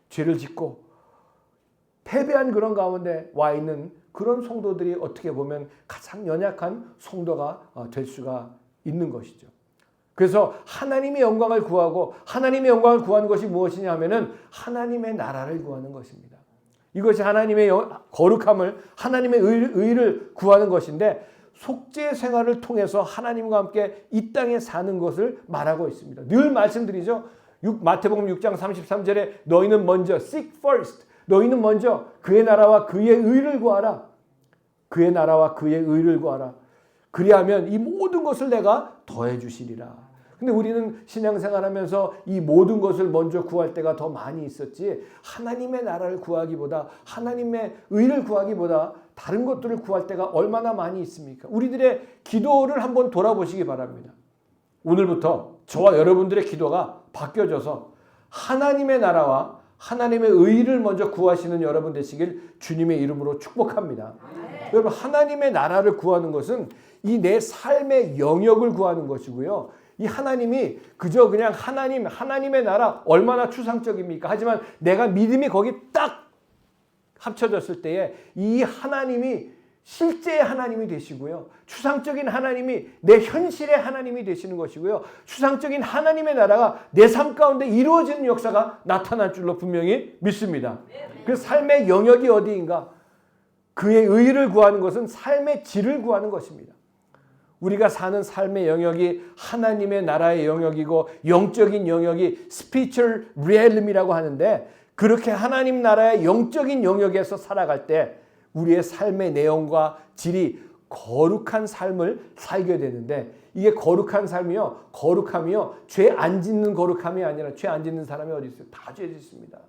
[SPEAKER 1] 죄를 짓고 패배한 그런 가운데 와 있는 그런 성도들이 어떻게 보면 가장 연약한 성도가 될 수가 있는 것이죠. 그래서 하나님의 영광을 구하고 하나님의 영광을 구하는 것이 무엇이냐 하면은 하나님의 나라를 구하는 것입니다. 이것이 하나님의 거룩함을 하나님의 의를 구하는 것인데 속죄 생활을 통해서 하나님과 함께 이 땅에 사는 것을 말하고 있습니다. 늘 말씀드리죠. 마태복음 6장 33절에 너희는 먼저 seek first. 너희는 먼저 그의 나라와 그의 의를 구하라. 그의 나라와 그의 의를 구하라. 그리하면 이 모든 것을 내가 더해 주시리라. 근데 우리는 신앙생활하면서 이 모든 것을 먼저 구할 때가 더 많이 있었지 하나님의 나라를 구하기보다 하나님의 의를 구하기보다 다른 것들을 구할 때가 얼마나 많이 있습니까? 우리들의 기도를 한번 돌아보시기 바랍니다. 오늘부터 저와 여러분들의 기도가 바뀌어져서 하나님의 나라와 하나님의 의를 먼저 구하시는 여러분 되시길 주님의 이름으로 축복합니다. 여러분 하나님의 나라를 구하는 것은 이 내 삶의 영역을 구하는 것이고요. 이 하나님이 그저 그냥 하나님의 나라 얼마나 추상적입니까? 하지만 내가 믿음이 거기 딱 합쳐졌을 때에 이 하나님이 실제의 하나님이 되시고요. 추상적인 하나님이 내 현실의 하나님이 되시는 것이고요. 추상적인 하나님의 나라가 내 삶 가운데 이루어지는 역사가 나타날 줄로 분명히 믿습니다. 그 삶의 영역이 어디인가? 그의 의를 구하는 것은 삶의 질을 구하는 것입니다. 우리가 사는 삶의 영역이 하나님의 나라의 영역이고 영적인 영역이 spiritual realm이라고 하는데 그렇게 하나님 나라의 영적인 영역에서 살아갈 때 우리의 삶의 내용과 질이 거룩한 삶을 살게 되는데 이게 거룩한 삶이요. 거룩함이요. 죄 안 짓는 거룩함이 아니라 죄 안 짓는 사람이 어디 있어요? 다 죄 짓습니다.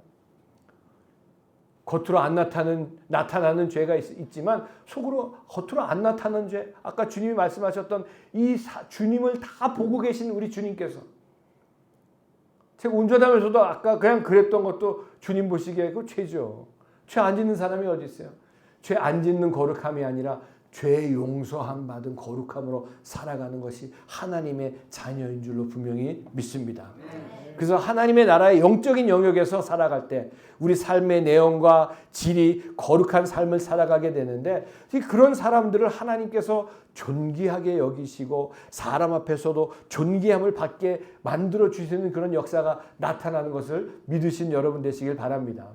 [SPEAKER 1] 겉으로 안 나타나는 죄가 있지만 속으로 겉으로 안 나타나는 죄. 아까 주님이 말씀하셨던 주님을 다 보고 계신 우리 주님께서 제가 운전하면서도 아까 그냥 그랬던 것도 주님 보시기에 그 죄죠. 죄 안 짓는 사람이 어디 있어요? 죄 안 짓는 거룩함이 아니라 죄 용서함 받은 거룩함으로 살아가는 것이 하나님의 자녀인 줄로 분명히 믿습니다. 그래서 하나님의 나라의 영적인 영역에서 살아갈 때 우리 삶의 내용과 질이 거룩한 삶을 살아가게 되는데 그런 사람들을 하나님께서 존귀하게 여기시고 사람 앞에서도 존귀함을 받게 만들어 주시는 그런 역사가 나타나는 것을 믿으신 여러분 되시길 바랍니다.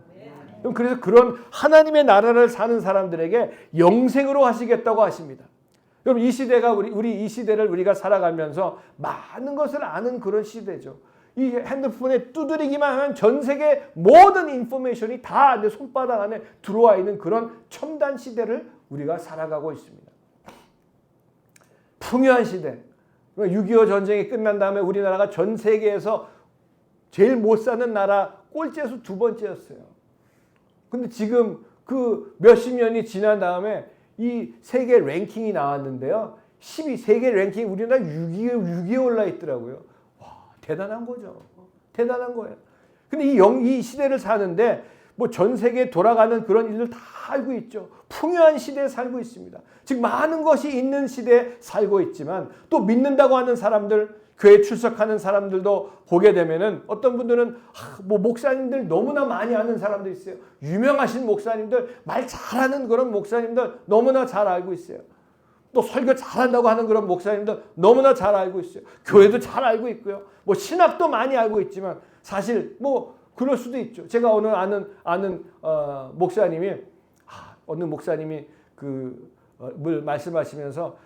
[SPEAKER 1] 그래서 그런 하나님의 나라를 사는 사람들에게 영생으로 하시겠다고 하십니다. 여러분 이 시대가 우리 이 시대를 우리가 살아가면서 많은 것을 아는 그런 시대죠. 이 핸드폰에 두드리기만 하면 전 세계 모든 인포메이션이 다 내 손바닥 안에 들어와 있는 그런 첨단 시대를 우리가 살아가고 있습니다. 풍요한 시대. 6.25 전쟁이 끝난 다음에 우리나라가 전 세계에서 제일 못 사는 나라 꼴찌에서 2번째였어요. 근데 지금 그 몇십 년이 지난 다음에 이 세계 랭킹이 나왔는데요. 12 세계 랭킹 우리나라 6위에 올라 있더라고요. 와, 대단한 거죠. 대단한 거예요. 근데 이 시대를 사는데 뭐 전 세계에 돌아가는 그런 일들 다 알고 있죠. 풍요한 시대에 살고 있습니다. 즉 많은 것이 있는 시대에 살고 있지만 또 믿는다고 하는 사람들, 교회 출석하는 사람들도 보게 되면은 어떤 분들은 뭐 목사님들 너무나 많이 아는 사람들 있어요. 유명하신 목사님들, 말 잘하는 그런 목사님들 너무나 잘 알고 있어요. 또 설교 잘한다고 하는 그런 목사님들 너무나 잘 알고 있어요. 교회도 잘 알고 있고요. 뭐 신학도 많이 알고 있지만 사실 뭐 그럴 수도 있죠. 제가 오늘 아는 목사님이 어느 목사님이 뭘 말씀하시면서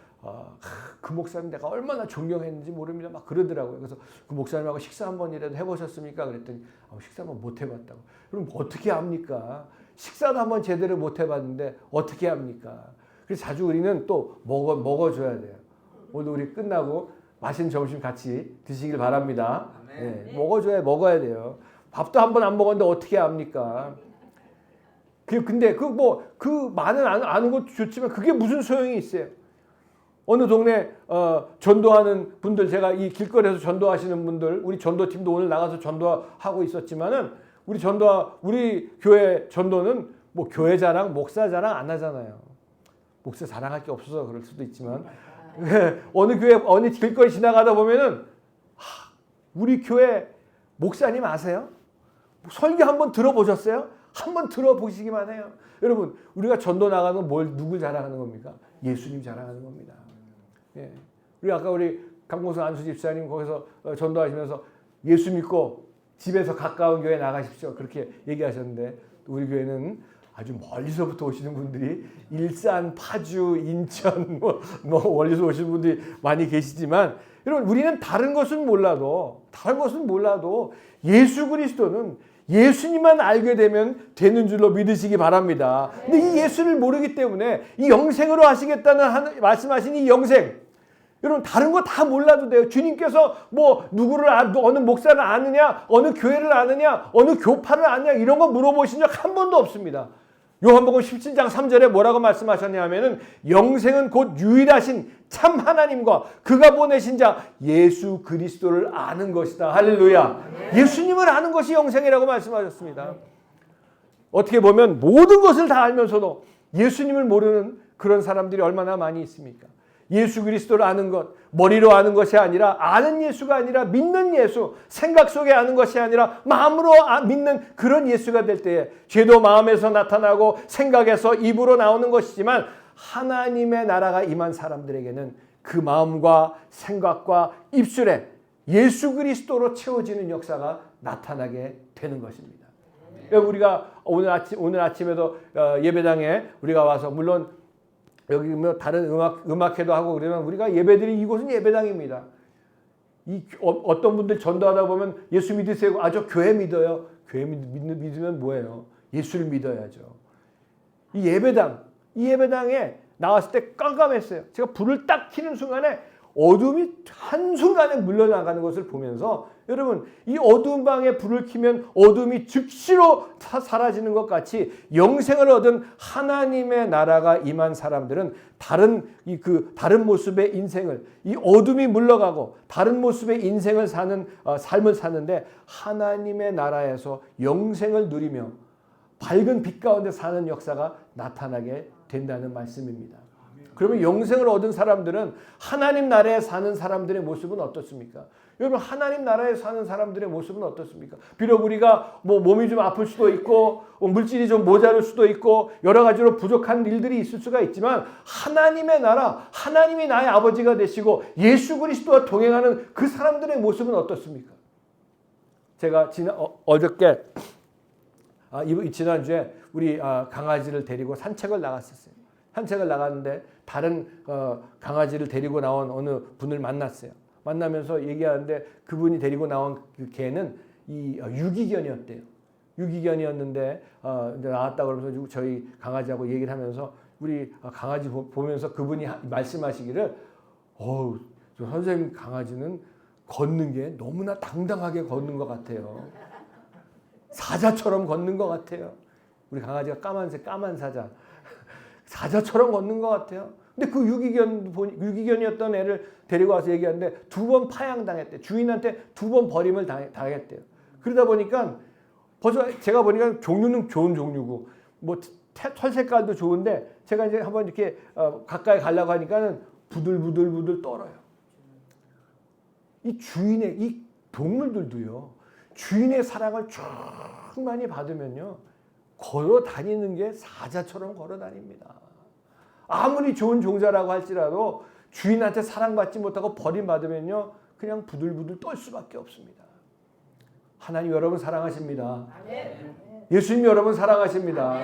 [SPEAKER 1] 그 목사님 내가 얼마나 존경했는지 모릅니다. 막 그러더라고요. 그래서 그 목사님하고 식사 한 번이라도 해보셨습니까? 그랬더니 식사 한번 못 해봤다고. 그럼 어떻게 합니까? 식사도 한번 제대로 못 해봤는데 어떻게 합니까? 그래서 자주 우리는 또 먹어줘야 돼요. 오늘 우리 끝나고 맛있는 점심 같이 드시길 바랍니다. 네, 먹어야 돼요. 밥도 한 번 안 먹었는데 어떻게 합니까? 근데 많은 아는 것도 좋지만 그게 무슨 소용이 있어요? 어느 동네 전도하는 분들, 제가 이 길거리에서 전도하시는 분들, 우리 전도팀도 오늘 나가서 전도하고 있었지만은 우리 교회 전도는 뭐 교회 자랑, 목사 자랑 안 하잖아요. 목사 자랑할 게 없어서 그럴 수도 있지만 어느 교회 어느 길거리 지나가다 보면은 우리 교회 목사님 아세요? 설교 한번 들어보셨어요? 한번 들어보시기만 해요. 여러분, 우리가 전도 나가는 건 누굴 자랑하는 겁니까? 예수님 자랑하는 겁니다. 예. 우리 강공성 안수 집사님 거기서 전도하시면서 예수 믿고 집에서 가까운 교회 나가십시오. 그렇게 얘기하셨는데 우리 교회는 아주 멀리서부터 오시는 분들이 일산, 파주, 인천 뭐 멀리서 오시는 분들이 많이 계시지만 여러분 우리는 다른 것은 몰라도 예수 그리스도는 예수님만 알게 되면 되는 줄로 믿으시기 바랍니다. 근데 이 예수를 모르기 때문에 이 영생으로 하시겠다는 말씀하신 이 영생, 여러분 다른 거 다 몰라도 돼요. 주님께서 뭐 어느 목사를 아느냐, 어느 교회를 아느냐, 어느 교파를 아느냐 이런 거 물어보신 적 한 번도 없습니다. 요한복음 17장 3절에 뭐라고 말씀하셨냐면은 영생은 곧 유일하신 참 하나님과 그가 보내신 자 예수 그리스도를 아는 것이다. 할렐루야. 예수님을 아는 것이 영생이라고 말씀하셨습니다. 어떻게 보면 모든 것을 다 알면서도 예수님을 모르는 그런 사람들이 얼마나 많이 있습니까? 예수 그리스도를 아는 것, 머리로 아는 것이 아니라 아는 예수가 아니라 믿는 예수, 생각 속에 아는 것이 아니라 마음으로 믿는 그런 예수가 될 때에 죄도 마음에서 나타나고 생각에서 입으로 나오는 것이지만 하나님의 나라가 임한 사람들에게는 그 마음과 생각과 입술에 예수 그리스도로 채워지는 역사가 나타나게 되는 것입니다. 우리가 오늘 아침에도 예배당에 우리가 와서 물론 여기 뭐 다른 음악회도 하고 그러면 우리가 예배드린 이곳은 예배당입니다. 어떤 분들 전도하다 보면 예수 믿으세요. 저 교회 믿어요. 교회 믿으면 뭐예요? 예수를 믿어야죠. 이 예배당에 나왔을 때 깜깜했어요. 제가 불을 딱 켜는 순간에 어둠이 한순간에 물러나가는 것을 보면서 여러분 이 어두운 방에 불을 켜면 어둠이 즉시로 사라지는 것 같이 영생을 얻은 하나님의 나라가 임한 사람들은 다른 모습의 인생을 이 어둠이 물러가고 다른 모습의 인생을 사는 삶을 사는데 하나님의 나라에서 영생을 누리며 밝은 빛 가운데 사는 역사가 나타나게 된다는 말씀입니다. 그러면 영생을 얻은 사람들은 하나님 나라에 사는 사람들의 모습은 어떻습니까? 여러분 하나님 나라에 사는 사람들의 모습은 어떻습니까? 비록 우리가 뭐 몸이 좀 아플 수도 있고 물질이 좀 모자랄 수도 있고 여러 가지로 부족한 일들이 있을 수가 있지만 하나님의 나라, 하나님이 나의 아버지가 되시고 예수 그리스도와 동행하는 그 사람들의 모습은 어떻습니까? 제가 어저께 지난주에 우리 강아지를 데리고 산책을 나갔었어요. 산책을 나갔는데 다른 강아지를 데리고 나온 어느 분을 만났어요. 만나면서 얘기하는데 그분이 데리고 나온 그 개는 유기견이었대요. 유기견이었는데 이제 나왔다 그러면서 저희 강아지하고 얘기를 하면서 우리 강아지 보면서 그분이 말씀하시기를 저 선생님 강아지는 걷는 게 너무나 당당하게 걷는 것 같아요. 사자처럼 걷는 것 같아요. 우리 강아지가 까만 사자. 사자처럼 걷는 것 같아요. 근데 그 유기견이었던 애를 데리고 와서 얘기하는데 2번 파양당했대. 주인한테 2번 버림을 당했대요. 그러다 보니까 벌써 제가 보니까 종류는 좋은 종류고 뭐 털 색깔도 좋은데 제가 이제 한번 이렇게 가까이 가려고 하니까는 부들부들 떨어요. 이 동물들도요. 주인의 사랑을 충만히 받으면요. 걸어 다니는 게 사자처럼 걸어 다닙니다. 아무리 좋은 종자라고 할지라도 주인한테 사랑받지 못하고 버림받으면요. 그냥 부들부들 떨 수밖에 없습니다. 하나님 여러분 사랑하십니다. 예수님 여러분 사랑하십니다.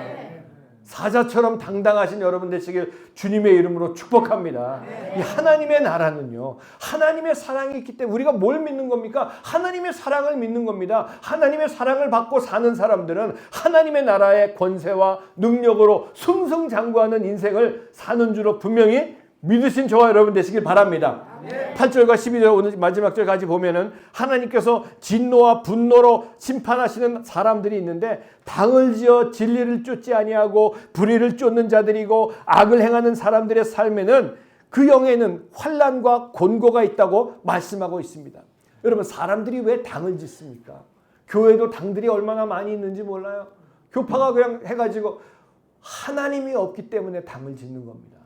[SPEAKER 1] 사자처럼 당당하신 여러분 되시길 주님의 이름으로 축복합니다. 이 하나님의 나라는요. 하나님의 사랑이 있기 때문에 우리가 뭘 믿는 겁니까? 하나님의 사랑을 믿는 겁니다. 하나님의 사랑을 받고 사는 사람들은 하나님의 나라의 권세와 능력으로 승승장구하는 인생을 사는 줄로 분명히 믿으신 저와 여러분 되시길 바랍니다. 8절과 12절 오늘 마지막 절까지 보면은 하나님께서 진노와 분노로 심판하시는 사람들이 있는데 당을 지어 진리를 쫓지 아니하고 불의를 쫓는 자들이고 악을 행하는 사람들의 삶에는 그 영에는 환난과 곤고가 있다고 말씀하고 있습니다. 여러분 사람들이 왜 당을 짓습니까? 교회도 당들이 얼마나 많이 있는지 몰라요. 교파가 그냥 해가지고 하나님이 없기 때문에 당을 짓는 겁니다.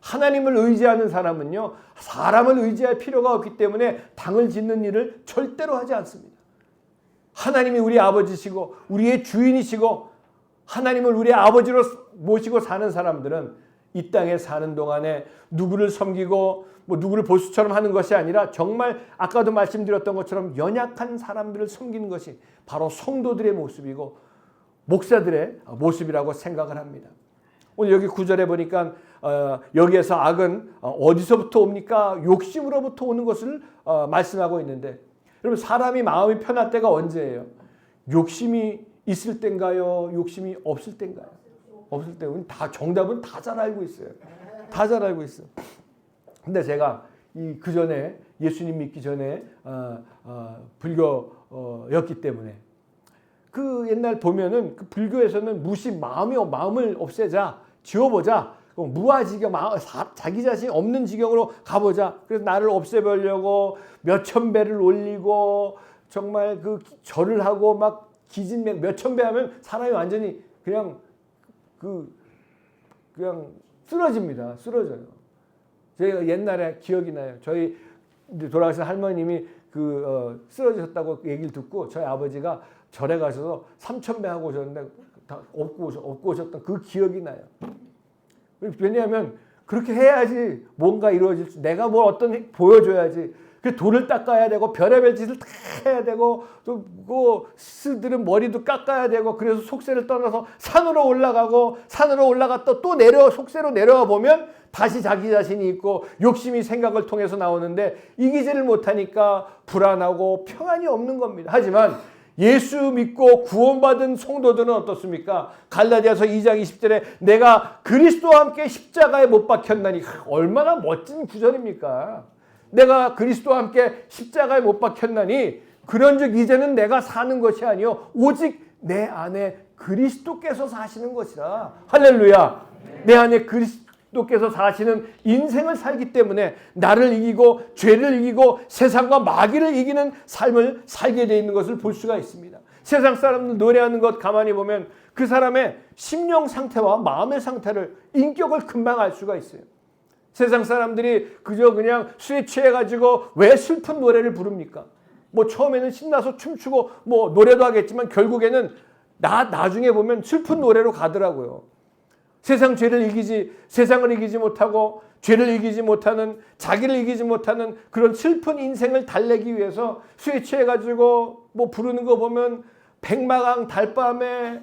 [SPEAKER 1] 하나님을 의지하는 사람은요. 사람을 의지할 필요가 없기 때문에 당을 짓는 일을 절대로 하지 않습니다. 하나님이 우리 아버지시고 우리의 주인이시고 하나님을 우리의 아버지로 모시고 사는 사람들은 이 땅에 사는 동안에 누구를 섬기고 뭐 누구를 보수처럼 하는 것이 아니라 정말 아까도 말씀드렸던 것처럼 연약한 사람들을 섬기는 것이 바로 성도들의 모습이고 목사들의 모습이라고 생각을 합니다. 오늘 여기 9절에 보니까 여기에서 악은 어디서부터 옵니까? 욕심으로부터 오는 것을 말씀하고 있는데 여러분 사람이 마음이 편할 때가 언제예요? 욕심이 있을 때인가요? 욕심이 없을 때인가요? 없을 때. 다 정답은 다 잘 알고 있어요. 다 잘 알고 있어요. 근데 제가 그 전에 예수님 믿기 전에 불교였기 때문에 그 옛날 보면은 그 불교에서는 마음을 없애자, 지워보자, 무아지경, 자기 자신이 없는 지경으로 가보자. 그래서 나를 없애보려고 몇천 배를 올리고 정말 그 절을 하고 막 기진맥 몇천 배 하면 사람이 완전히 그냥 쓰러집니다. 쓰러져요. 제가 옛날에 기억이 나요. 저희 돌아가신 할머님이 쓰러지셨다고 얘기를 듣고 저희 아버지가 절에 가셔서 3,000배 하고 오셨는데 다 업고 오셨던 그 기억이 나요. 왜냐하면 그렇게 해야지 뭔가 이루어질 수, 내가 뭘 어떤 보여줘야지. 그 돌을 닦아야 되고 별의별 짓을 다 해야 되고 또 그 스들은 머리도 깎아야 되고 그래서 속세를 떠나서 산으로 올라가고 산으로 올라갔다 또 속세로 내려와 보면 다시 자기 자신이 있고 욕심이 생각을 통해서 나오는데 이기지를 못하니까 불안하고 평안이 없는 겁니다. 하지만 예수 믿고 구원받은 성도들은 어떻습니까? 갈라디아서 2장 20절에 내가 그리스도와 함께 십자가에 못 박혔나니 얼마나 멋진 구절입니까? 내가 그리스도와 함께 십자가에 못 박혔나니 그런즉 이제는 내가 사는 것이 아니요 오직 내 안에 그리스도께서 사시는 것이라. 할렐루야. 내 안에 그리스도께서 사시는 인생을 살기 때문에 나를 이기고 죄를 이기고 세상과 마귀를 이기는 삶을 살게 되어 있는 것을 볼 수가 있습니다. 세상 사람들 노래하는 것 가만히 보면 그 사람의 심령 상태와 마음의 상태를, 인격을 금방 알 수가 있어요. 세상 사람들이 그저 그냥 술에 취해가지고 왜 슬픈 노래를 부릅니까? 뭐 처음에는 신나서 춤추고 뭐 노래도 하겠지만 결국에는 나중에 보면 슬픈 노래로 가더라고요. 세상을 이기지 못하고 죄를 이기지 못하는, 자기를 이기지 못하는 그런 슬픈 인생을 달래기 위해서 술에 취해가지고 뭐 부르는 거 보면 백마강 달밤에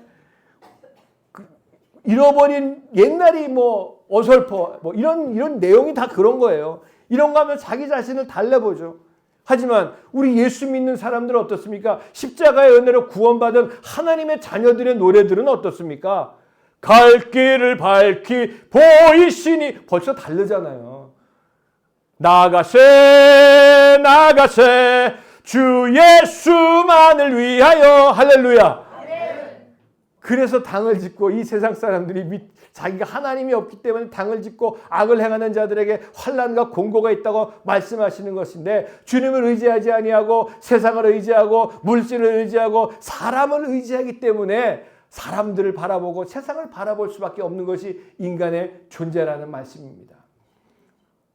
[SPEAKER 1] 잃어버린 옛날이 뭐 어설퍼 뭐 이런 내용이 다 그런 거예요. 이런 거 하면 자기 자신을 달래보죠. 하지만 우리 예수 믿는 사람들은 어떻습니까? 십자가의 은혜로 구원받은 하나님의 자녀들의 노래들은 어떻습니까? 갈 길을 밝히 보이시니 벌써 다르잖아요. 나가세 주 예수만을 위하여. 할렐루야. 그래서 당을 짓고 이 세상 사람들이 자기가 하나님이 없기 때문에 당을 짓고 악을 행하는 자들에게 환난과 공고가 있다고 말씀하시는 것인데, 주님을 의지하지 아니하고 세상을 의지하고 물질을 의지하고 사람을 의지하기 때문에 사람들을 바라보고 세상을 바라볼 수밖에 없는 것이 인간의 존재라는 말씀입니다.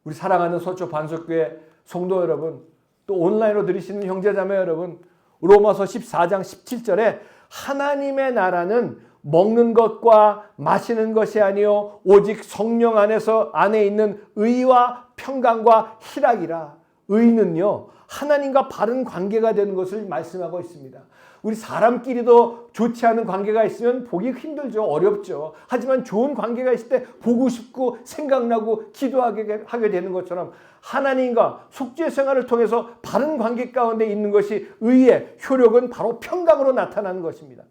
[SPEAKER 1] 우리 사랑하는 서초 반석교회 성도 여러분, 또 온라인으로 들으시는 형제자매 여러분, 로마서 14장 17절에 하나님의 나라는 먹는 것과 마시는 것이 아니요 오직 성령 안에 있는 의와 평강과 희락이라. 의는요, 하나님과 바른 관계가 되는 것을 말씀하고 있습니다. 우리 사람끼리도 좋지 않은 관계가 있으면 보기 힘들죠. 어렵죠. 하지만 좋은 관계가 있을 때 보고 싶고 생각나고 기도하게 되는 것처럼 하나님과 속죄 생활을 통해서 바른 관계 가운데 있는 것이 의의 효력은 바로 평강으로 나타나는 것입니다.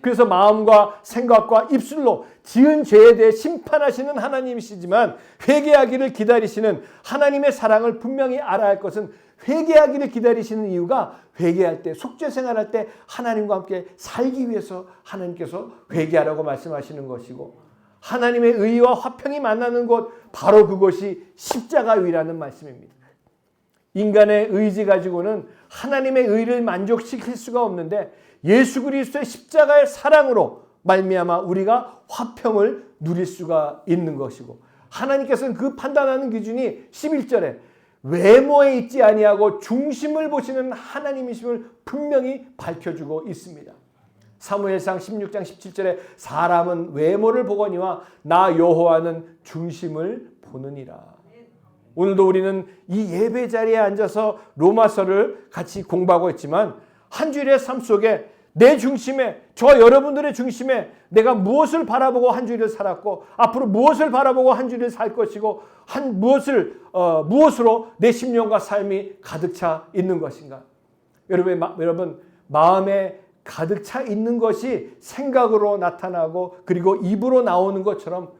[SPEAKER 1] 그래서 마음과 생각과 입술로 지은 죄에 대해 심판하시는 하나님이시지만 회개하기를 기다리시는 하나님의 사랑을 분명히 알아야 할 것은, 회개하기를 기다리시는 이유가 회개할 때, 속죄 생활할 때 하나님과 함께 살기 위해서 하나님께서 회개하라고 말씀하시는 것이고, 하나님의 의와 화평이 만나는 곳, 바로 그것이 십자가의라는 말씀입니다. 인간의 의지 가지고는 하나님의 의를 만족시킬 수가 없는데 예수 그리스도의 십자가의 사랑으로 말미암아 우리가 화평을 누릴 수가 있는 것이고, 하나님께서는 그 판단하는 기준이 11절에 외모에 있지 아니하고 중심을 보시는 하나님이심을 분명히 밝혀주고 있습니다. 사무엘상 16장 17절에 사람은 외모를 보거니와 나 여호와는 중심을 보느니라. 오늘도 우리는 이 예배 자리에 앉아서 로마서를 같이 공부하고 있지만, 한 주일의 삶 속에 내 중심에, 저 여러분들의 중심에 내가 무엇을 바라보고 한 주일을 살았고 앞으로 무엇을 바라보고 한 주일을 살 것이고 무엇으로 내 심령과 삶이 가득 차 있는 것인가. 여러분 마음에 가득 차 있는 것이 생각으로 나타나고 그리고 입으로 나오는 것처럼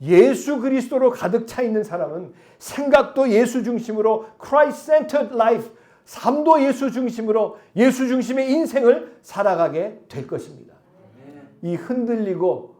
[SPEAKER 1] 예수 그리스도로 가득 차 있는 사람은 생각도 예수 중심으로 Christ-centered life, 삶도 예수 중심으로 예수 중심의 인생을 살아가게 될 것입니다. 이 흔들리고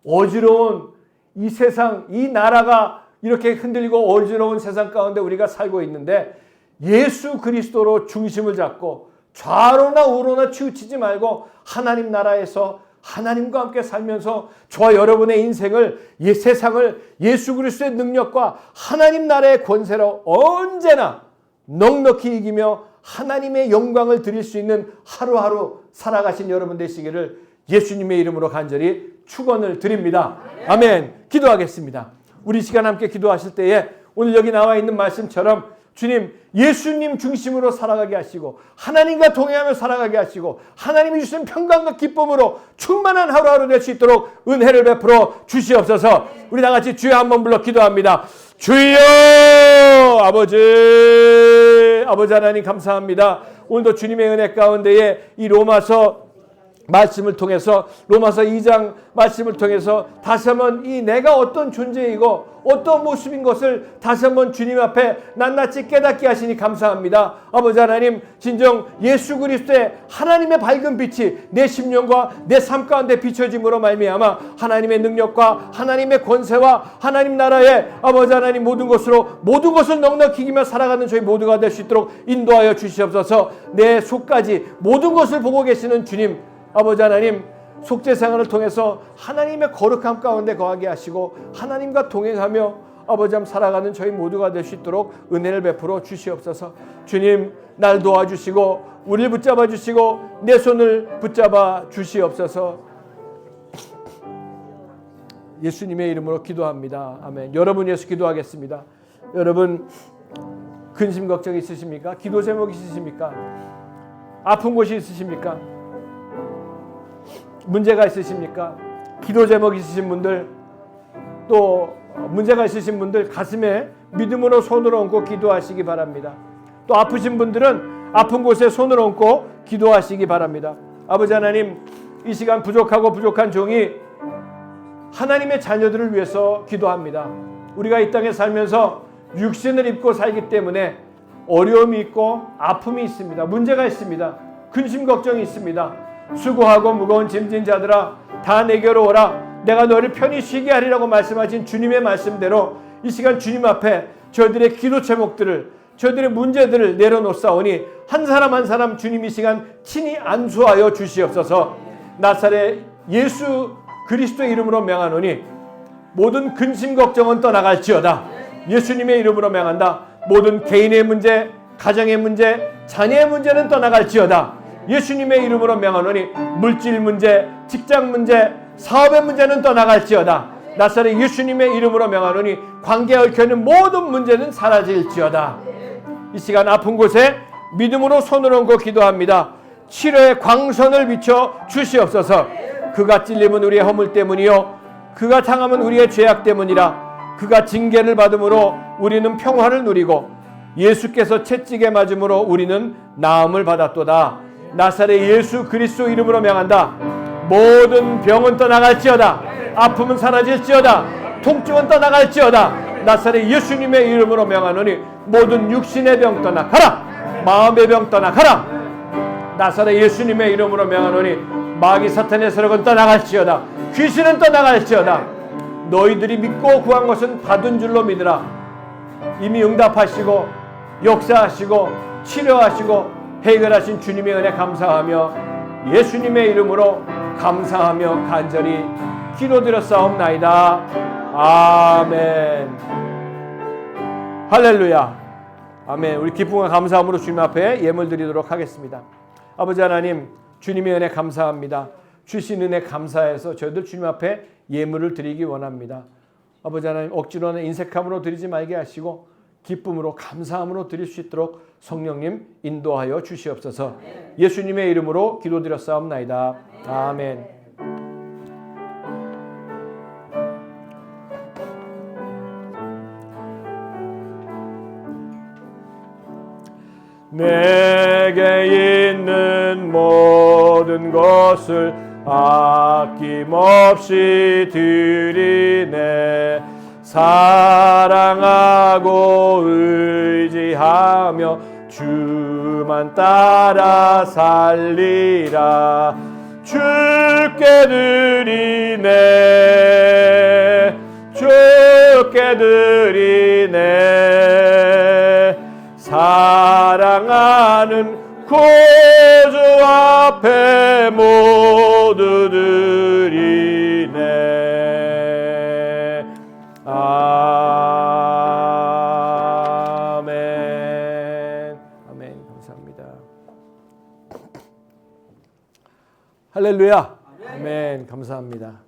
[SPEAKER 1] 어지러운 이 세상, 이 나라가 이렇게 흔들리고 어지러운 세상 가운데 우리가 살고 있는데, 예수 그리스도로 중심을 잡고 좌로나 우로나 치우치지 말고 하나님 나라에서 하나님과 함께 살면서 저와 여러분의 인생을, 세상을 예수 그리스도의 능력과 하나님 나라의 권세로 언제나 넉넉히 이기며 하나님의 영광을 드릴 수 있는 하루하루 살아가신 여러분 되시기를 예수님의 이름으로 간절히 축원을 드립니다. 아멘. 기도하겠습니다. 우리 시간 함께 기도하실 때에 오늘 여기 나와 있는 말씀처럼 주님, 예수님 중심으로 살아가게 하시고 하나님과 동행하며 살아가게 하시고 하나님이 주신 평강과 기쁨으로 충만한 하루하루 될 수 있도록 은혜를 베풀어 주시옵소서. 우리 다 같이 주여 한번 불러 기도합니다. 주여! 아버지 하나님 감사합니다. 오늘도 주님의 은혜 가운데에 이 로마서 말씀을 통해서, 로마서 2장 말씀을 통해서 다시 한번 이 내가 어떤 존재이고 어떤 모습인 것을 다시 한번 주님 앞에 낱낱이 깨닫게 하시니 감사합니다. 아버지 하나님, 진정 예수 그리스도의 하나님의 밝은 빛이 내 심령과 내 삶 가운데 비춰짐으로 말미암아 하나님의 능력과 하나님의 권세와 하나님 나라의 아버지 하나님 모든 것을 넉넉히 이기며 살아가는 저희 모두가 될 수 있도록 인도하여 주시옵소서. 내 속까지 모든 것을 보고 계시는 주님, 아버지 하나님, 속죄 생활을 통해서 하나님의 거룩함 가운데 거하게 하시고 하나님과 동행하며 아버지 하나님 살아가는 저희 모두가 될 수 있도록 은혜를 베풀어 주시옵소서. 주님, 날 도와주시고 우리를 붙잡아 주시고 내 손을 붙잡아 주시옵소서. 예수님의 이름으로 기도합니다. 아멘. 여러분 위해서 기도하겠습니다. 여러분 근심 걱정 있으십니까? 기도 제목 있으십니까? 아픈 곳이 있으십니까? 문제가 있으십니까? 기도 제목 있으신 분들, 또 문제가 있으신 분들 가슴에 믿음으로 손을 얹고 기도하시기 바랍니다. 또 아프신 분들은 아픈 곳에 손을 얹고 기도하시기 바랍니다. 아버지 하나님, 이 시간 부족한 종이 하나님의 자녀들을 위해서 기도합니다. 우리가 이 땅에 살면서 육신을 입고 살기 때문에 어려움이 있고 아픔이 있습니다. 문제가 있습니다. 근심 걱정이 있습니다. 수고하고 무거운 짐진 자들아, 다 내게로 오라. 내가 너를 편히 쉬게 하리라고 말씀하신 주님의 말씀대로 이 시간 주님 앞에 저희들의 기도 제목들을, 저희들의 문제들을 내려놓사오니 한 사람 한 사람 주님 이 시간 친히 안수하여 주시옵소서. 나사렛 예수 그리스도의 이름으로 명하노니 모든 근심 걱정은 떠나갈지어다. 예수님의 이름으로 명한다. 모든 개인의 문제, 가정의 문제, 자녀의 문제는 떠나갈지어다. 예수님의 이름으로 명하노니 물질 문제, 직장 문제, 사업의 문제는 떠나갈지어다. 나사렛 예수님의 이름으로 명하노니 관계에 얽혀있는 모든 문제는 사라질지어다. 이 시간 아픈 곳에 믿음으로 손을 얹고 기도합니다. 치료의 광선을 비춰 주시옵소서. 그가 찔림은 우리의 허물 때문이요 그가 당함은 우리의 죄악 때문이라. 그가 징계를 받음으로 우리는 평화를 누리고 예수께서 채찍에 맞음으로 우리는 나음을 받았도다. 나사렛 예수 그리스도 이름으로 명한다. 모든 병은 떠나갈지어다. 아픔은 사라질지어다. 통증은 떠나갈지어다. 나사렛 예수님의 이름으로 명하노니 모든 육신의 병 떠나가라. 마음의 병 떠나가라. 나사렛 예수님의 이름으로 명하노니 마귀 사탄의 세력은 떠나갈지어다. 귀신은 떠나갈지어다. 너희들이 믿고 구한 것은 받은 줄로 믿으라. 이미 응답하시고 역사하시고 치료하시고 해결하신 주님의 은혜 감사하며 예수님의 이름으로 감사하며 간절히 기도드렸사옵나이다. 아멘. 할렐루야. 아멘. 우리 기쁨과 감사함으로 주님 앞에 예물 드리도록 하겠습니다. 아버지 하나님, 주님의 은혜 감사합니다. 주신 은혜 감사해서 저희들 주님 앞에 예물을 드리기 원합니다. 아버지 하나님, 억지로는 인색함으로 드리지 말게 하시고 기쁨으로 감사함으로 드릴 수 있도록 성령님 인도하여 주시옵소서. 예수님의 이름으로 기도드렸사옵나이다. 아멘. 내게 있는 모든 것을 아낌없이 드리네. 사랑하고 의지하며 주만 따라 살리라. 주께 드리네. 주께 드리네. 사랑하는 구주 앞에 모두 드리네. 아멘. 아멘. 감사합니다. 할렐루야. 아멘. 감사합니다.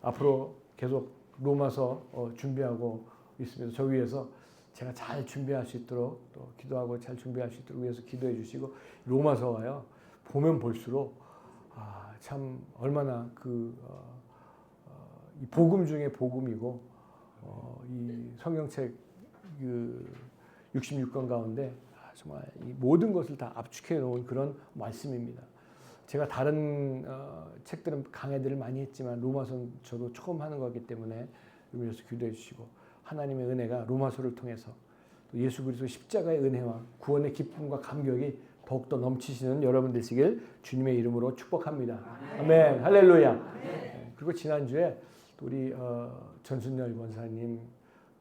[SPEAKER 1] 앞으로 계속 로마서 준비하고 있습니다. 저 위해서 제가 잘 준비할 수 있도록 또 기도하고 잘 준비할 수 있도록 위해서 기도해 주시고, 로마서가요 보면 볼수록 참 얼마나 이 복음 중에 복음이고 이 성경책 66권 가운데 정말 이 모든 것을 다 압축해 놓은 그런 말씀입니다. 제가 다른 책들은 강해들을 많이 했지만 로마서는 저도 처음 하는 거기 때문에 위해서 기도해 주시고, 하나님의 은혜가 로마서를 통해서 또 예수 그리스도 십자가의 은혜와 구원의 기쁨과 감격이 더욱더 넘치시는 여러분 되시길 주님의 이름으로 축복합니다. 아멘. 할렐루야. 네. 그리고 지난주에 또 우리 전순열 권사님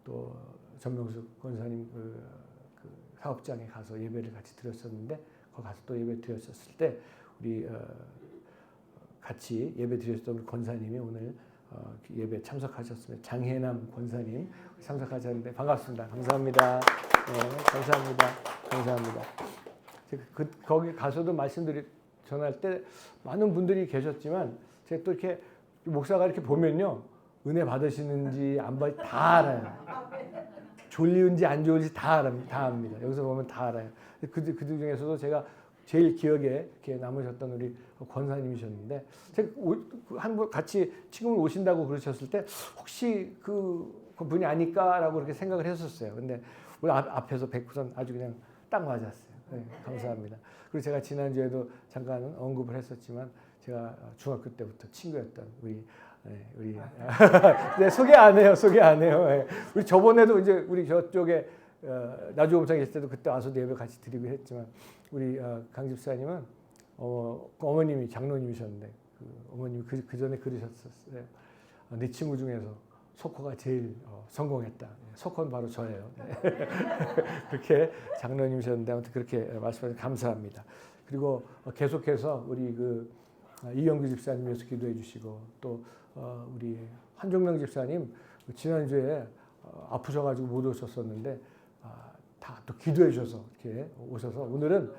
[SPEAKER 1] 또 전명숙 권사님 그 사업장에 가서 예배를 같이 드렸었는데, 거기 가서 또 예배 드렸었을 때 우리 같이 예배 드렸던 우리 권사님이 오늘 예배 참석하셨습니다. 장혜남 권사님 참석하셨는데 반갑습니다. 감사합니다. 네, 감사합니다. 감사합니다. 거기 가서도 전할 때 많은 분들이 계셨지만 제가 또 이렇게 목사가 이렇게 보면요, 은혜 받으시는지 안 받으시는지 다 알아요. 졸리운지 안 좋은지 다 압니다. 여기서 보면 다 알아요. 그 중에서도 제가 제일 기억에 이렇게 남으셨던 우리 권사님이셨는데, 제가 한번 같이 지금 오신다고 그러셨을 때 혹시 그 분이 아닐까라고 그렇게 생각을 했었어요. 근데 우리 앞에서 뵙고선 아주 그냥 딱 맞았어요. 네, 감사합니다. 그리고 제가 지난주에도 잠깐 언급을 했었지만 제가 중학교 때부터 친구였던 우리 네, 소개 안 해요. 네. 우리 저번에도 이제 우리 저쪽에 나주검사 계실 때도 그때 와서 예배 같이 드리고 했지만, 우리 강 집사님은 어머님이 장로님이셨는데 어머님이 그 전에 그러셨었어요. 네 친구 중에서 석호가 제일 성공했다. 석호는 바로 저예요. 그렇게 장로님이셨는데 아무튼 그렇게 말씀하셔서 감사합니다. 그리고 계속해서 우리 이영규 집사님 위해서 기도해 주시고 또 우리 한종명 집사님 지난주에 아프셔가지고 못 오셨었는데 다 또 기도해 주셔서 이렇게 오셔서 오늘은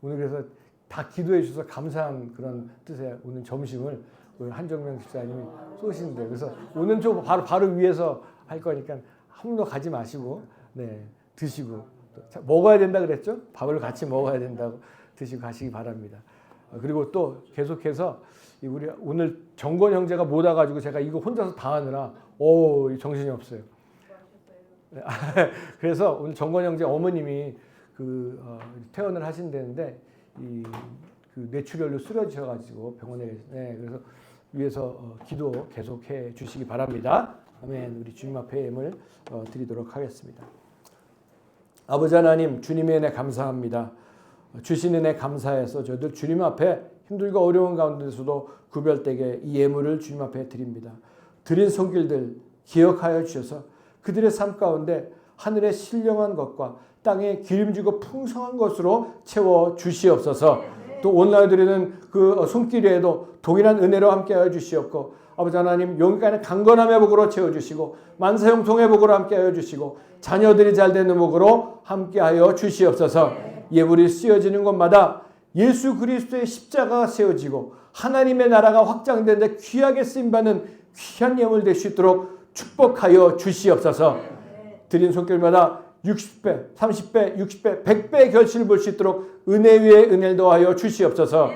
[SPEAKER 1] 오늘 그래서 다 기도해 주셔서 감사한 그런 뜻의 오늘 점심을 한종명 집사님이 쏘시는데 그래서 오늘 좀 바로 위에서 할 거니까 한 번도 가지 마시고 드시고 먹어야 된다 그랬죠? 밥을 같이 먹어야 된다고 드시고 가시기 바랍니다. 그리고 또 계속해서 우리 오늘 정권 형제가 못 와가지고 제가 이거 혼자서 다 하느라 정신이 없어요. 그래서 오늘 정권 형제 어머님이 퇴원을 하신다는데 뇌출혈로 쓰러지셔가지고 병원에 그래서 위에서 기도 계속해 주시기 바랍니다. 아멘. 우리 주님 앞에 예물 드리도록 하겠습니다. 아버지 하나님, 주님의 은혜 감사합니다. 주신 은혜 감사해서 저희들 주님 앞에 힘들고 어려운 가운데서도 구별되게 이 예물을 주님 앞에 드립니다. 드린 손길들 기억하여 주셔서 그들의 삶 가운데 하늘의 신령한 것과 땅에 기름지고 풍성한 것으로 채워 주시옵소서. 또 오늘 드리는 그 손길에도 동일한 은혜로 함께하여 주시옵고 아버지 하나님 용기간의 강건함의 복으로 채워주시고 만사형통의 복으로 함께하여 주시고 자녀들이 잘되는 복으로 함께하여 주시옵소서. 예물이 쓰여지는 곳마다 예수 그리스도의 십자가가 세워지고 하나님의 나라가 확장되는데 귀하게 쓰임받는 귀한 예물 될 수 있도록 축복하여 주시옵소서. 드린 손길마다 60배, 30배, 60배, 100배의 결실을 볼 수 있도록 은혜 위에 은혜를 더하여 주시옵소서.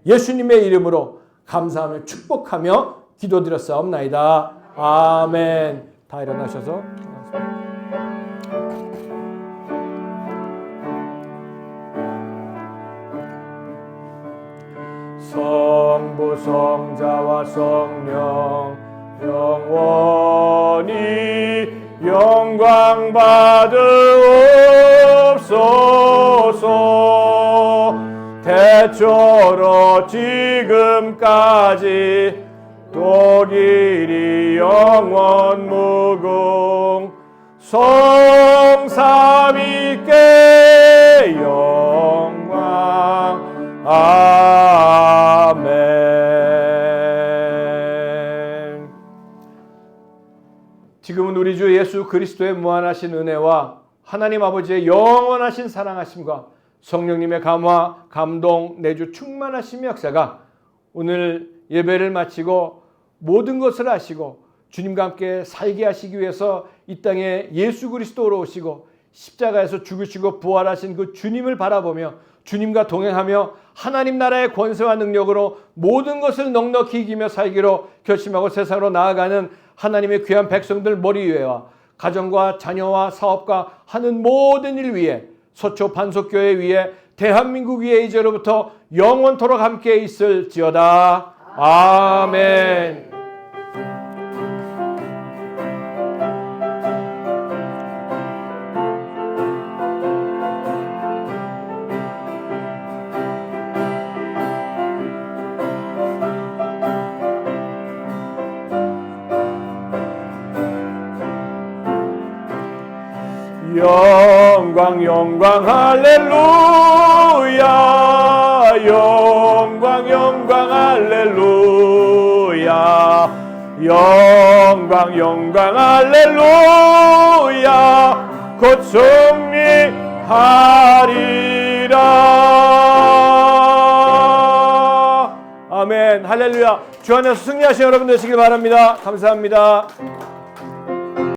[SPEAKER 1] 예수님의 이름으로 감사하며 축복하며 기도드렸사옵나이다. 아멘. 다 일어나셔서 성부 성자와 성령 영원히 영광 받으옵소서. 대초로 지금까지 또 길이 영원 무궁 성삼위께 영광. 아멘. 지금은 우리 주 예수 그리스도의 무한하신 은혜와 하나님 아버지의 영원하신 사랑하심과 성령님의 감화, 감동, 내주 충만하심의 역사가 오늘 예배를 마치고 모든 것을 하시고 주님과 함께 살게 하시기 위해서 이 땅에 예수 그리스도로 오시고 십자가에서 죽으시고 부활하신 그 주님을 바라보며 주님과 동행하며 하나님 나라의 권세와 능력으로 모든 것을 넉넉히 이기며 살기로 결심하고 세상으로 나아가는 하나님의 귀한 백성들 머리 위에와 가정과 자녀와 사업과 하는 모든 일 위에 서초 반석교회 위에 대한민국 위에 이제로부터 영원토록 함께 있을지어다. 아멘. 영광 영광 할렐루야. 영광 영광 할렐루야. 영광 영광 할렐루야. 곧 승리하리라. 아멘. 할렐루야. 주 안에서 승리하신 여러분 되시길 바랍니다. 감사합니다.